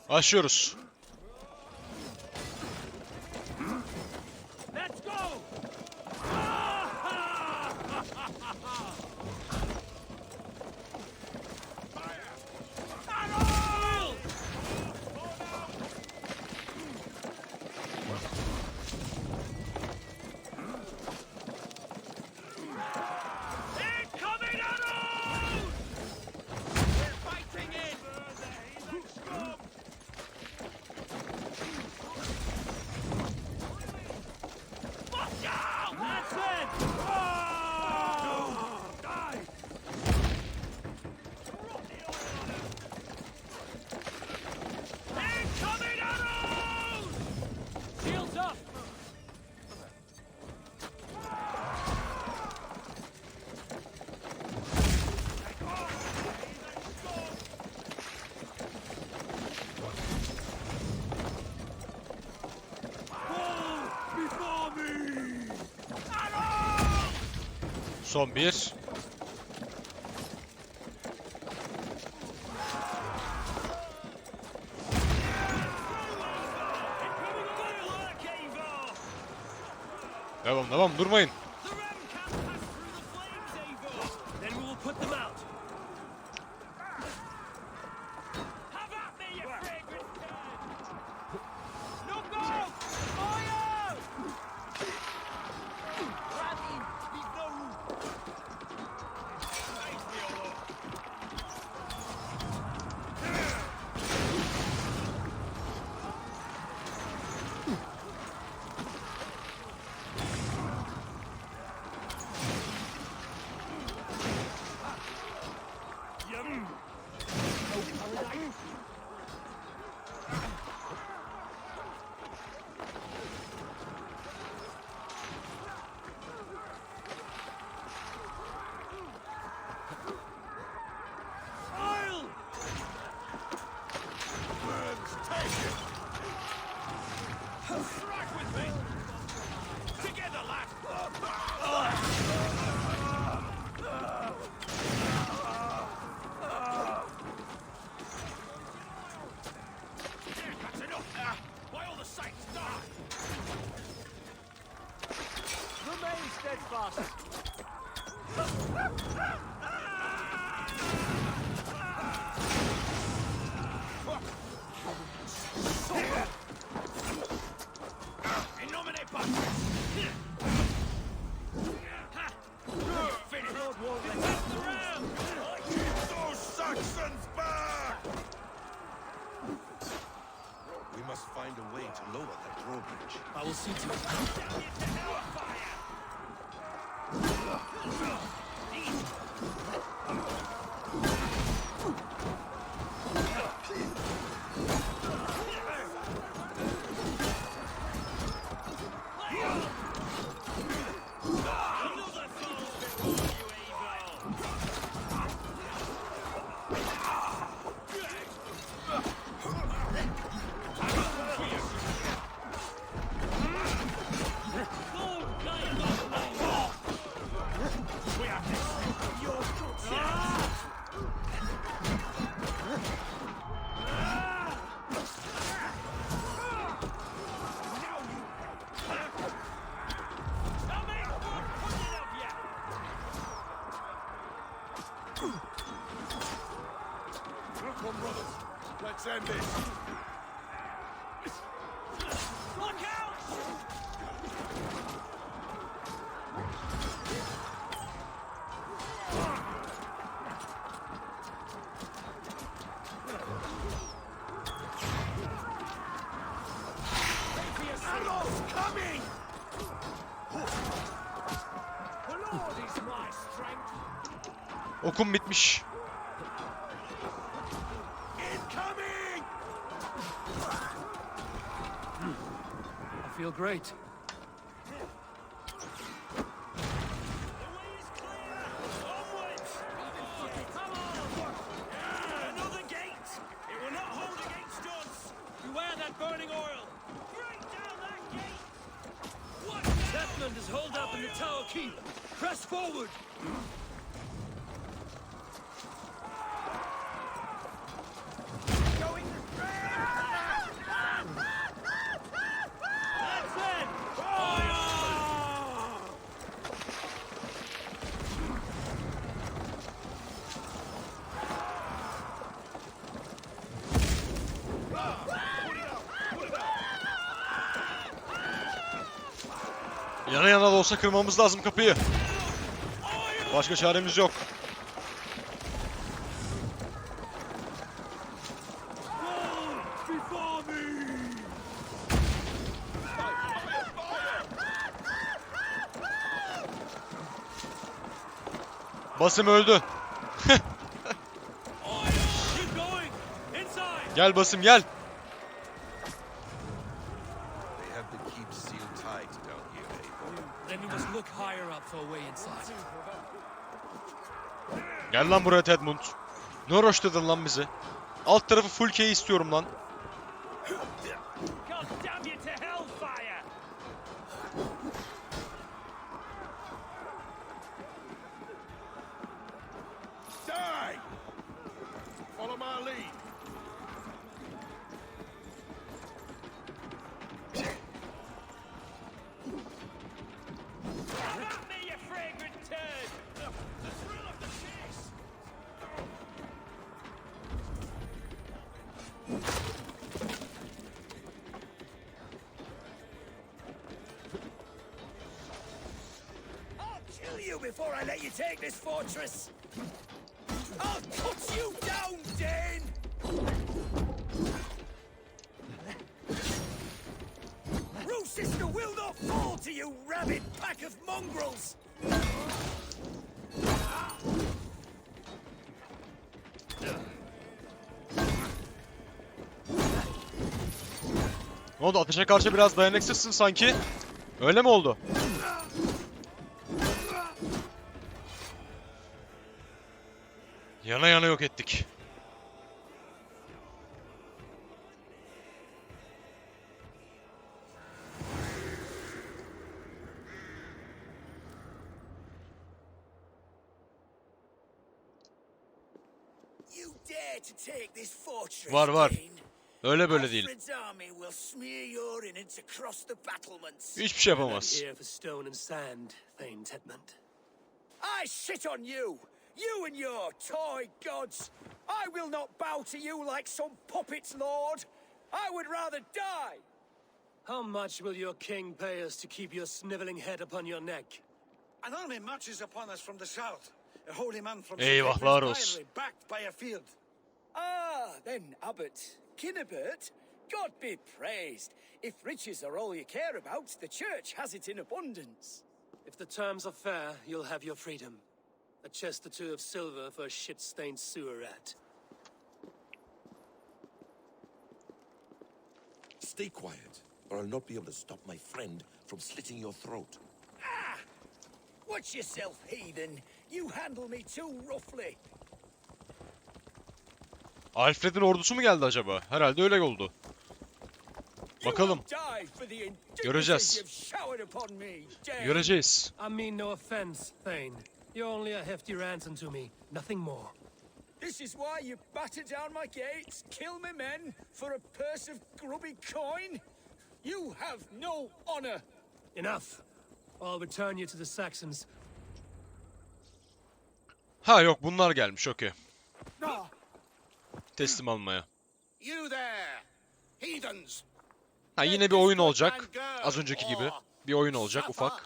Başlıyoruz. Let's go! Incoming arrows! We're fighting it! Let's go! Watch out! That's it! Oh! Die! Incoming arrows! Shields up! Before me! Son bir. Devam durmayın. The ram can't pass through the flames, Eivor. Then we will put them out. Have at me, you fragrant bird! Look out! Fire! Radin, leave no room. Leave me alone. Remain steadfast. In nomine Patris. Finish. Defend the ram. Keep those Saxons back! We must find a way to lower that drawbridge. I will see to it. Damn you to hellfire! Another fool's before you, Eivor! Come, brothers. Let's end this. Look out! Arrows coming! The Lord is my strength. Okum bitmiş. Incoming! I feel great. The way is clear! Onwards! Come on! Another gate! It will not hold against us! Beware that burning oil! Break down that gate! What now? Zetland is holed up in the tower keep. Press forward! Going That's it! Fire! Yana yana da olsa kırmamız lazım kapıyı. Başka çaremiz yok. Before me! Basım öldü. Keep going! Inside! Gel Basım gel. They have the keep sealed tight down here, Eivor. Then we must look higher up for a way inside. Gel lan buraya Tedmund. Ne uğraştırdın lan bizi? Alt tarafı full key istiyorum lan. God damn you to hellfire! Die! Follow my lead. you before I let you take this fortress. I'll cut you down, Dane! Rue Sister will not fall to you, rabid pack of mongrels! Ne oldu? Ateşe karşı biraz dayanıksızsın sanki. Öyle mi oldu? Yana yana yok ettik. You dare to take this fortress, Var var. Dane? Öyle böyle değil. Alfred's army will smear your innards across the battlements. Hiçbir şey I'm not yapamaz. here for stone and sand, Thane Tedmund. I shit on you! You and your toy gods! I will not bow to you like some puppet's lord! I would rather die! How much will your king pay us to keep your sniveling head upon your neck? An army marches upon us from the south. A holy man from Eyvahlar St. olsun. backed by a field. Ah, then, Abbot Kinnebert, God be praised. If riches are all you care about, the church has it in abundance. If the terms are fair, you'll have your freedom. A chest or two of silver for a shit-stained sewer rat. Stay quiet, or I'll not be able to stop my friend from slitting your throat. Ah! Watch yourself, heathen. You handle me too roughly. Alfred'in ordusu mu geldi acaba? Herhalde öyle oldu. Bakalım. Göreceğiz. Göreceğiz. I mean no offense, Thane. You're only a hefty ransom to me, nothing more. This is why you batter down my gates, kill my men for a purse of grubby coin? You have no honor. Enough. I'll return you to the Saxons. Ha yok, bunlar gelmiş, okey. Teslim almaya. You there, heathens. Ha yine bir oyun olacak. Az önceki gibi. Bir oyun olacak ufak.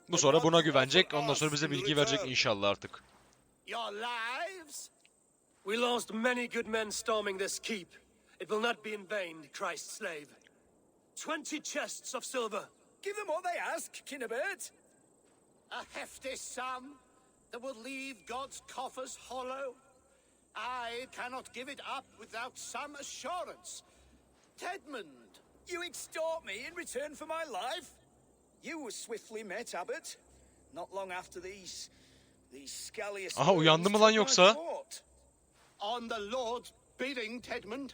Bu sonra buna güvenecek. Ondan sonra bize bilgi verecek inşallah artık. Your lives? We lost many good men storming this keep. It will not be in vain, Christ's slave. 20 chests of silver. Give them what they ask, Kinnebert. A hefty sum that will leave God's coffers hollow? I cannot give it up without some assurance. Tedmund! You extort me in return for my life? You were swiftly met, Abbot. Not long after these scallious... Aha, uyandı mı lan yoksa? On the Lord's bidding, Tedmund.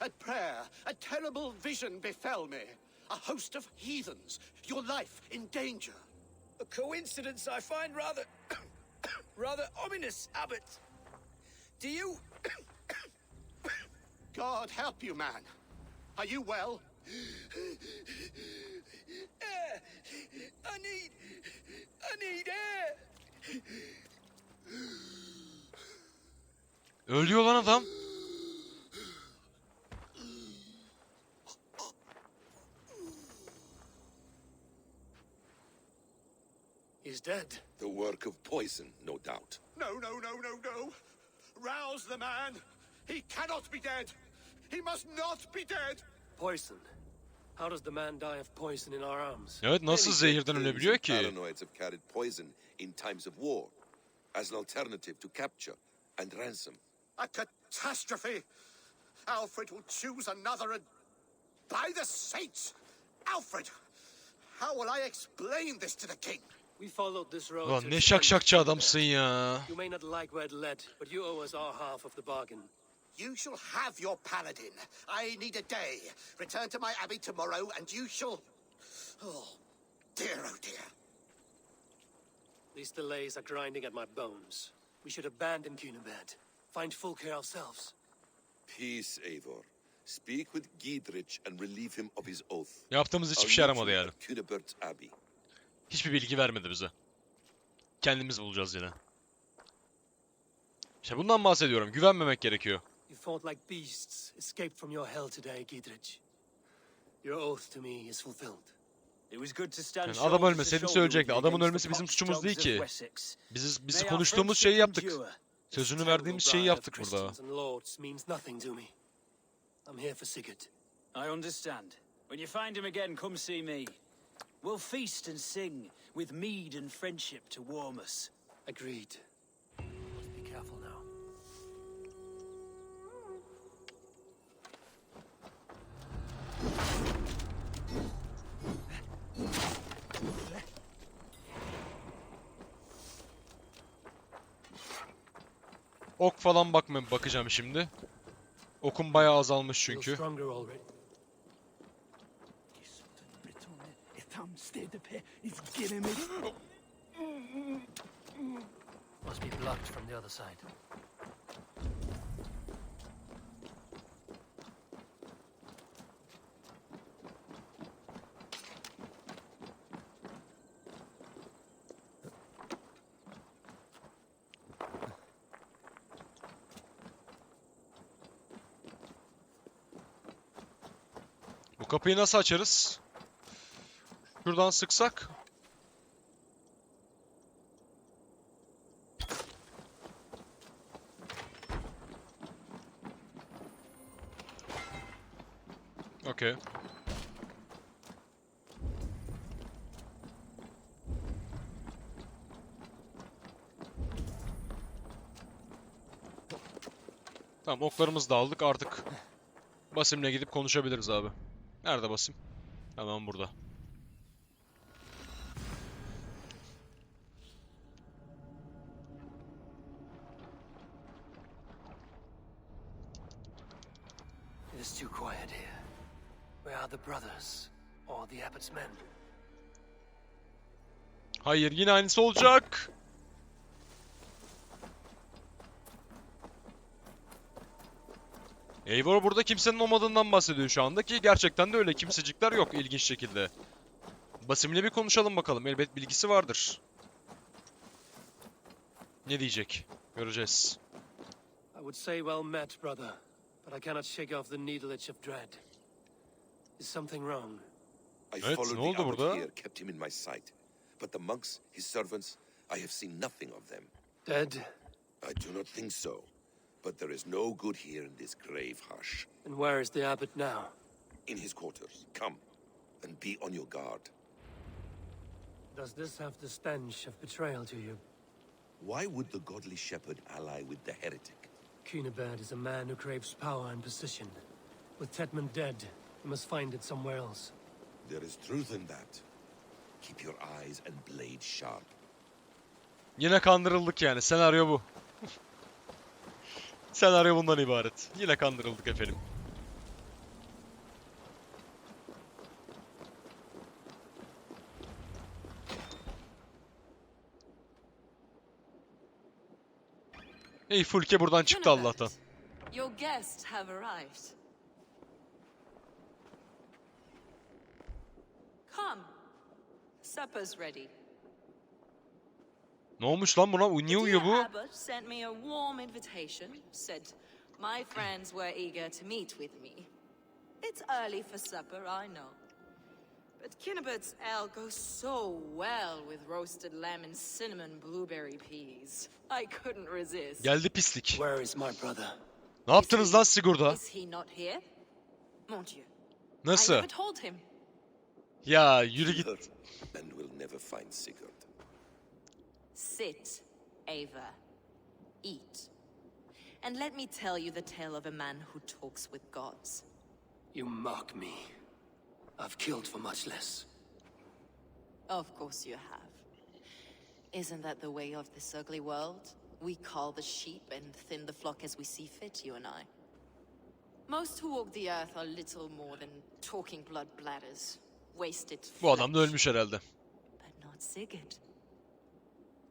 At prayer, a terrible vision befell me. A host of heathens, your life in danger. A coincidence I find rather... rather ominous, Abbot. Do you... God help you, man. Are you well? Air! I need air! Ölüyor lan adam. He's dead. The work of poison, no doubt. No. Rouse the man. He cannot be dead. He must not be dead. Poison. How does the man die of poison in our arms? Evet, nasıl zehirden ölebiliyor ki? Paranoids have carried poison in times of war, as an alternative to capture and ransom. A catastrophe. Alfred will choose another and... By the saints! Alfred! How will I explain this to the king? We followed this road. Ulan to ne its şakşakçı end. adamsın ya. You may not like where it led, but you owe us our half of the bargain. You shall have your paladin. I need a day. Return to my abbey tomorrow, and you shall... Oh dear. These delays are grinding at my bones. We should abandon Kunibert. Find Fulke ourselves. Peace, Eivor. Speak with Giedrich and relieve him of his oath. Yaptığımız hiçbir şey yaramadı yani. Kunebert's Abbey. Hiçbir bilgi vermedi bize. Kendimiz bulacağız yine. İşte bundan bahsediyorum. Güvenmemek gerekiyor. You fought like beasts, escaped from your hell today, Giedrich. Your oath to me is fulfilled. Yani adam ölmeseydi söyleyecekti. Adamın ölmesi bizim suçumuz değil ki. Biz konuştuğumuz şeyi yaptık. Sözünü verdiğimiz şeyi yaptık burada. I understand. When you find him again, come see me. We'll feast and sing, with mead and friendship to warm us. Agreed. Must be careful now. Ok falan bakacağım şimdi. Okum bayağı azalmış çünkü. Must be blocked from the other side. Bu kapıyı nasıl açarız? Şuradan sıksak. Okey. Tamam, oklarımızı da aldık artık. Basim'le gidip konuşabiliriz abi. Nerede Basim? Hemen burada. It is too quiet here. Where are the brothers? Or the abbot's men? Hayır, yine aynısı olacak. Eivor burada kimsenin olmadığından bahsediyor şu anda ki gerçekten de öyle, kimsecikler yok ilginç şekilde. Basim'le bir konuşalım bakalım, elbet bilgisi vardır. Ne diyecek? Göreceğiz. I would say well met, brother, but I cannot shake off the needle itch of dread. Is something wrong? I Evet, followed ne the oldu abbot burada? here, kept him in my sight. But the monks, his servants, I have seen nothing of them. Dead? I do not think so. But there is no good here in this grave hush. And where is the abbot now? In his quarters. Come, and be on your guard. Does this have the stench of betrayal to you? Why would the godly shepherd ally with the heretic? Cunibert is a man who craves power and position. With Tedman dead, he must find it somewhere else. There is truth in that. Keep your eyes and blade sharp. Yine kandırıldık yani, senaryo bu. Senaryo bundan ibaret. Yine kandırıldık efendim. İyi, Fulke buradan çıktı Allah'tan. Your guests have arrived. Come. Supper's ready. Ne olmuş lan buna? Niye uyuyor bu? Abbot sent me a warm invitation. Said my friends were eager to meet with me. It's early for supper, I know. But Kinnibert's ale goes so well with roasted lamb and cinnamon blueberry peas. I couldn't resist. Geldi pislik. Where is my brother? Ne yaptınız lan Sigurd'a? Is he not here? Mon Dieu. I Nasıl? never told him. Ya yürü git. And will never find Sigurd. Sit, Ava. Eat. And let me tell you the tale of a man who talks with gods. You mock me. I've killed for much less. Of course you have. Isn't that the way of this ugly world? We call the sheep and thin the flock as we see fit, you and I. Most who walk the earth are little more than talking blood bladders. Wasted Bu adam da flesh. ölmüş herhalde. But not Sigurd.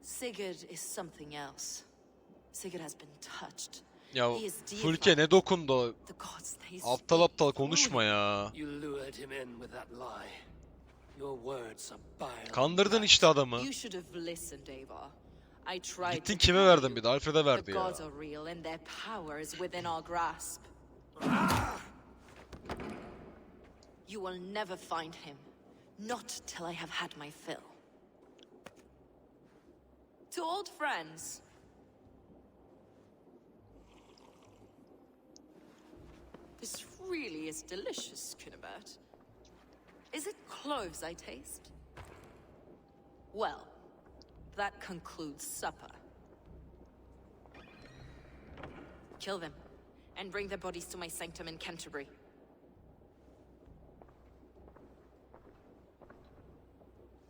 Sigurd is something else. Sigurd has been touched. Ya He is Fulke deified. ne dokundu? The gods, they Aptal speak aptal through konuşma him. ya. You lured him in with that lie. Your words are vile. Kandırdın işte adamı. You should have listened, Eivor. I tried Gittin to kime tell verdin you. bir de? Alfred'e verdi The ya. gods are real and their power is within our grasp. You will never find him. Not till I have had my fill. To old friends. This really is delicious, Kinabert. Is it cloves I taste? Well, that concludes supper. Kill them, and bring their bodies to my sanctum in Canterbury.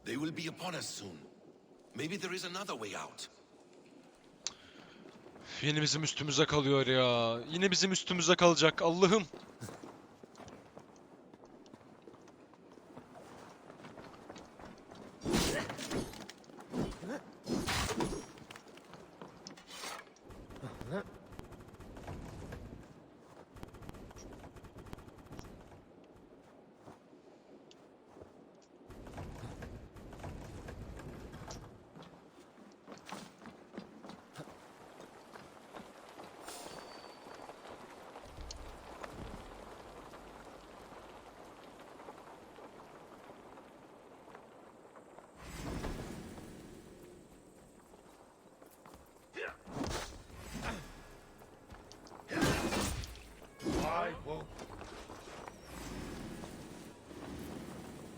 They will be upon us soon. Maybe there is another way out. Yine bizim üstümüze kalıyor ya. Yine bizim üstümüze kalacak. Allah'ım.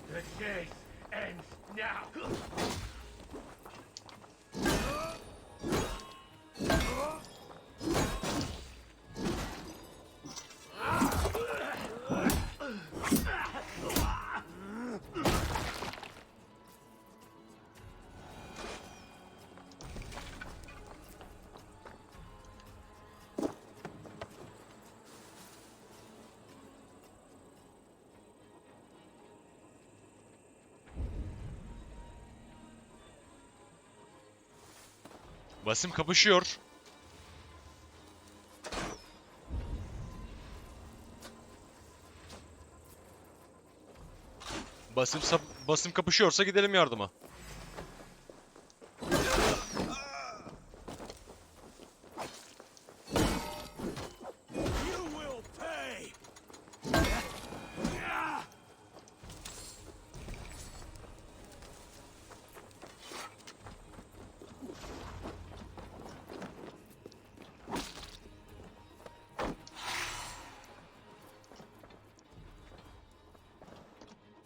The chase ends now. Basim kapışıyor. Basim kapışıyorsa gidelim yardıma. You will pay.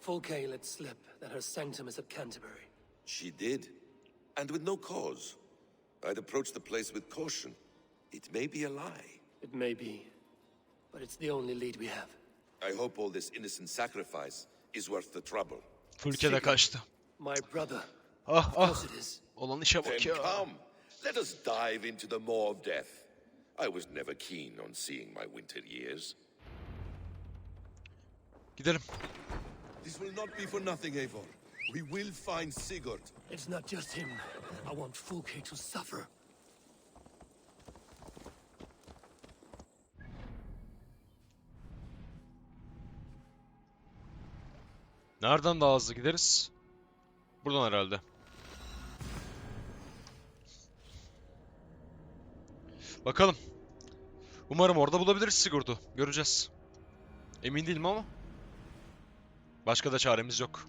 Fulke let slip that her sanctum is at Canterbury. She did, and with no cause. I'd approach the place with caution. It may be a lie. It may be, but it's the only lead we have. I hope all this innocent sacrifice is worth the trouble. Fülke de kaçtı. My brother. Ah Of ah. course it is. Olan işe Then bak ya. come, let us dive into the maw of death. I was never keen on seeing my winter years. Gidelim. This will not be for nothing, Eivor. We will find Sigurd. It's not just him. I want Fulke to suffer. Nereden daha hızlı gideriz? Buradan herhalde. Bakalım. Umarım orada bulabiliriz Sigurd'u. Göreceğiz. Emin değilim ama. Başka da çaremiz yok.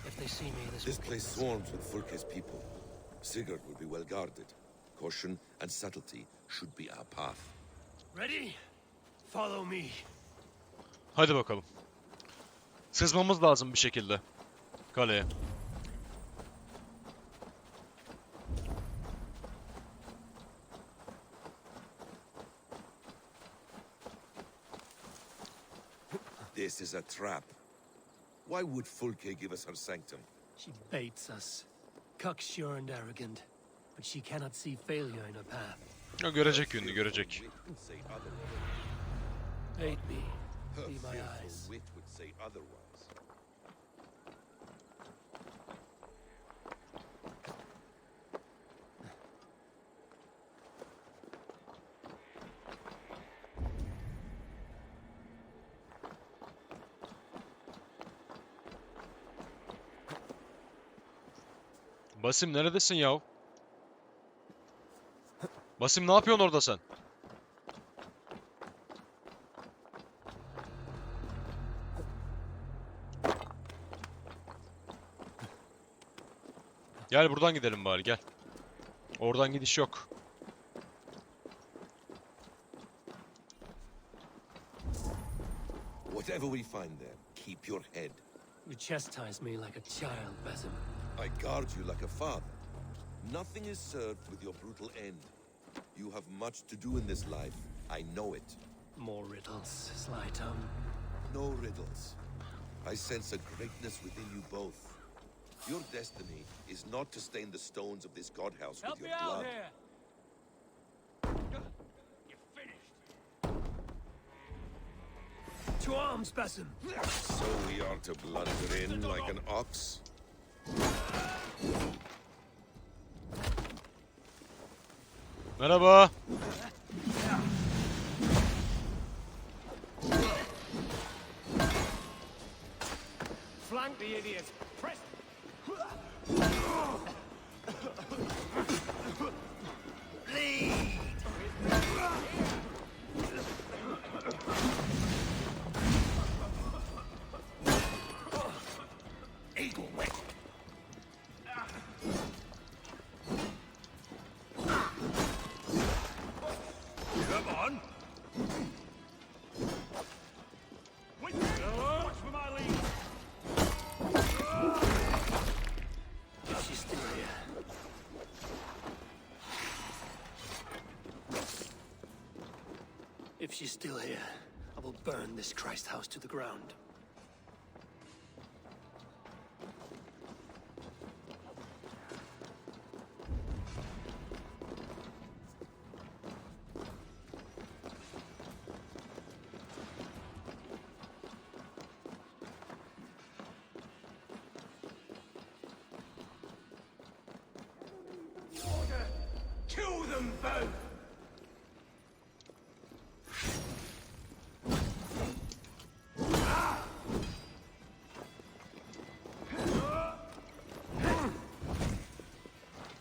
If they see me, This place swarms with Fulke's people. Sigurd will be well guarded. Caution and subtlety should be our path. Ready? Follow me. Hadi bakalım. Sızmamız lazım bir şekilde. Kaleye. This is a trap. Why would Fulke give us her sanctum? She baits us. Cocksure and arrogant. but she cannot see failure in her path. Ya görecek gününü görecek. Wit would say otherwise. Aid me. Her See my fearful eyes. wit would say otherwise. Basim neredesin yav? Basim ne yapıyorsun orada sen? Gel buradan gidelim bari gel. Oradan gidiş yok. Whatever we find there, keep your head. You chastise me like a child, Basim. I guard you like a father. Nothing is served with your brutal end. You have much to do in this life. I know it. More riddles, sly tongue. No riddles. I sense a greatness within you both. Your destiny is not to stain the stones of this godhouse with your blood. To arms, Basim! So we are to blunder in like an ox? Merhaba. Flank the idiot! Press! Come on. Watch for my lead. She's still here. If she's still here, I will burn this Christ house to the ground. Kill them both.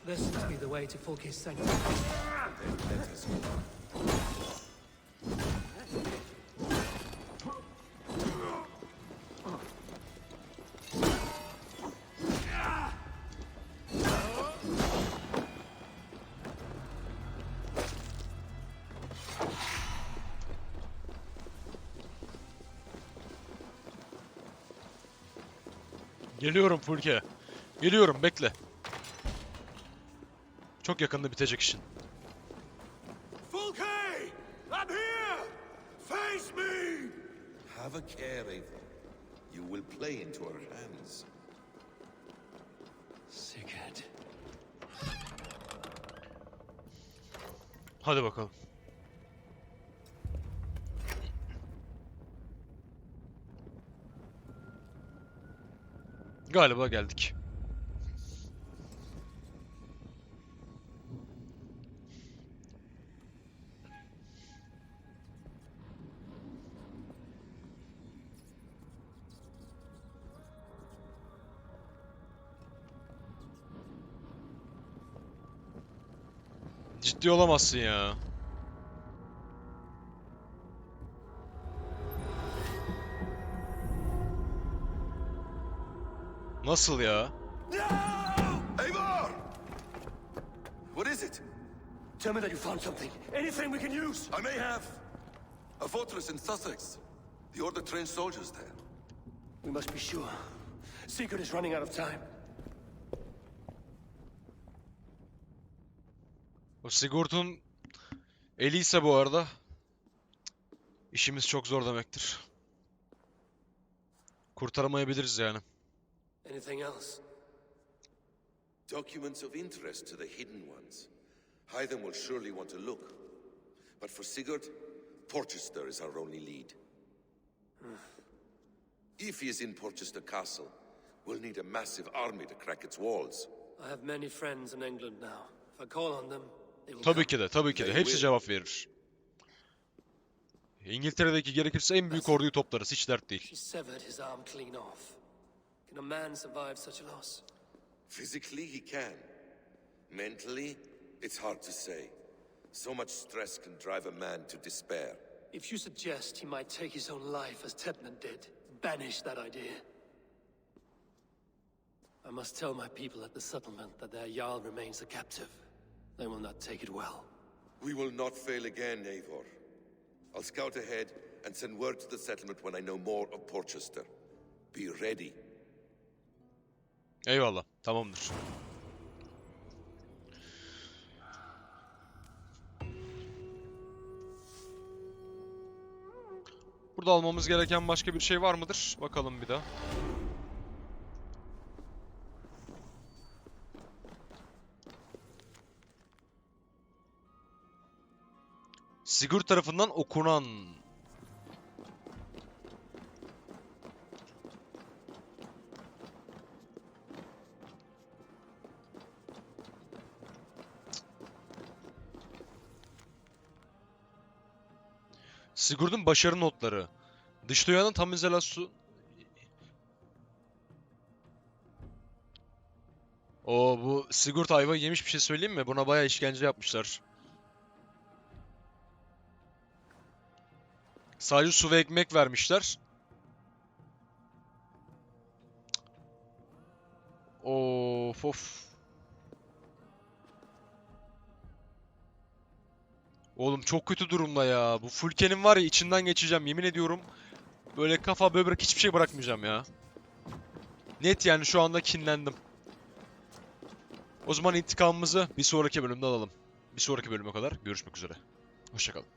This must be the way to Folke's sanctum. Then let us go. Geliyorum Fulke. Geliyorum bekle. Çok yakında bitecek işin. Fulke! I'm here! Face me! Have a care, Eivor. You will play into our hands. Sigurd. Hadi bakalım. Galiba geldik. Ciddi olamazsın ya. Nasıl ya? Eivor! What is it? Tell me that you found something. Anything we can use. I may have. A fortress in Sussex. The Order trained soldiers there. We must be sure. Sigurd is running out of time. O Sigurd'un eli ise bu arada işimiz çok zor demektir. Kurtaramayabiliriz yani. Anything else? Documents of interest to the hidden ones. Hythen will surely want to look. But for Sigurd, Porchester is our only lead. If he is in Porchester Castle, we'll need a massive army to crack its walls. I have many friends in England now. If I call on them, they will Tabii come. ki de, tabii ki de. Hepsi cevap verir. İngiltere'deki gerekirse en büyük orduyu toplarız. Hiç dert değil. She severed his arm clean off. Can a man survive such a loss? Physically, he can. Mentally, it's hard to say. So much stress can drive a man to despair. If you suggest he might take his own life as Tepman did, banish that idea. I must tell my people at the settlement that their Jarl remains a captive. They will not take it well. We will not fail again, Eivor. I'll scout ahead and send word to the settlement when I know more of Porchester. Be ready. Eyvallah. Tamamdır. Burada almamız gereken başka bir şey var mıdır? Bakalım bir daha. Sigurd tarafından okunan. Sigurd'un başarı notları. Dış dünyanın tam izolasyonu... Bu Sigurd ayva yemiş, bir şey söyleyeyim mi? Buna bayağı işkence yapmışlar. Sadece su ve ekmek vermişler. Of. Oğlum çok kötü durumda ya. Bu Fulken'in var ya, içinden geçeceğim yemin ediyorum. Böyle kafa böbrek hiçbir şey bırakmayacağım ya. Net yani, şu anda kinlendim. O zaman intikamımızı bir sonraki bölümde alalım. Bir sonraki bölüme kadar görüşmek üzere. Hoşça kalın.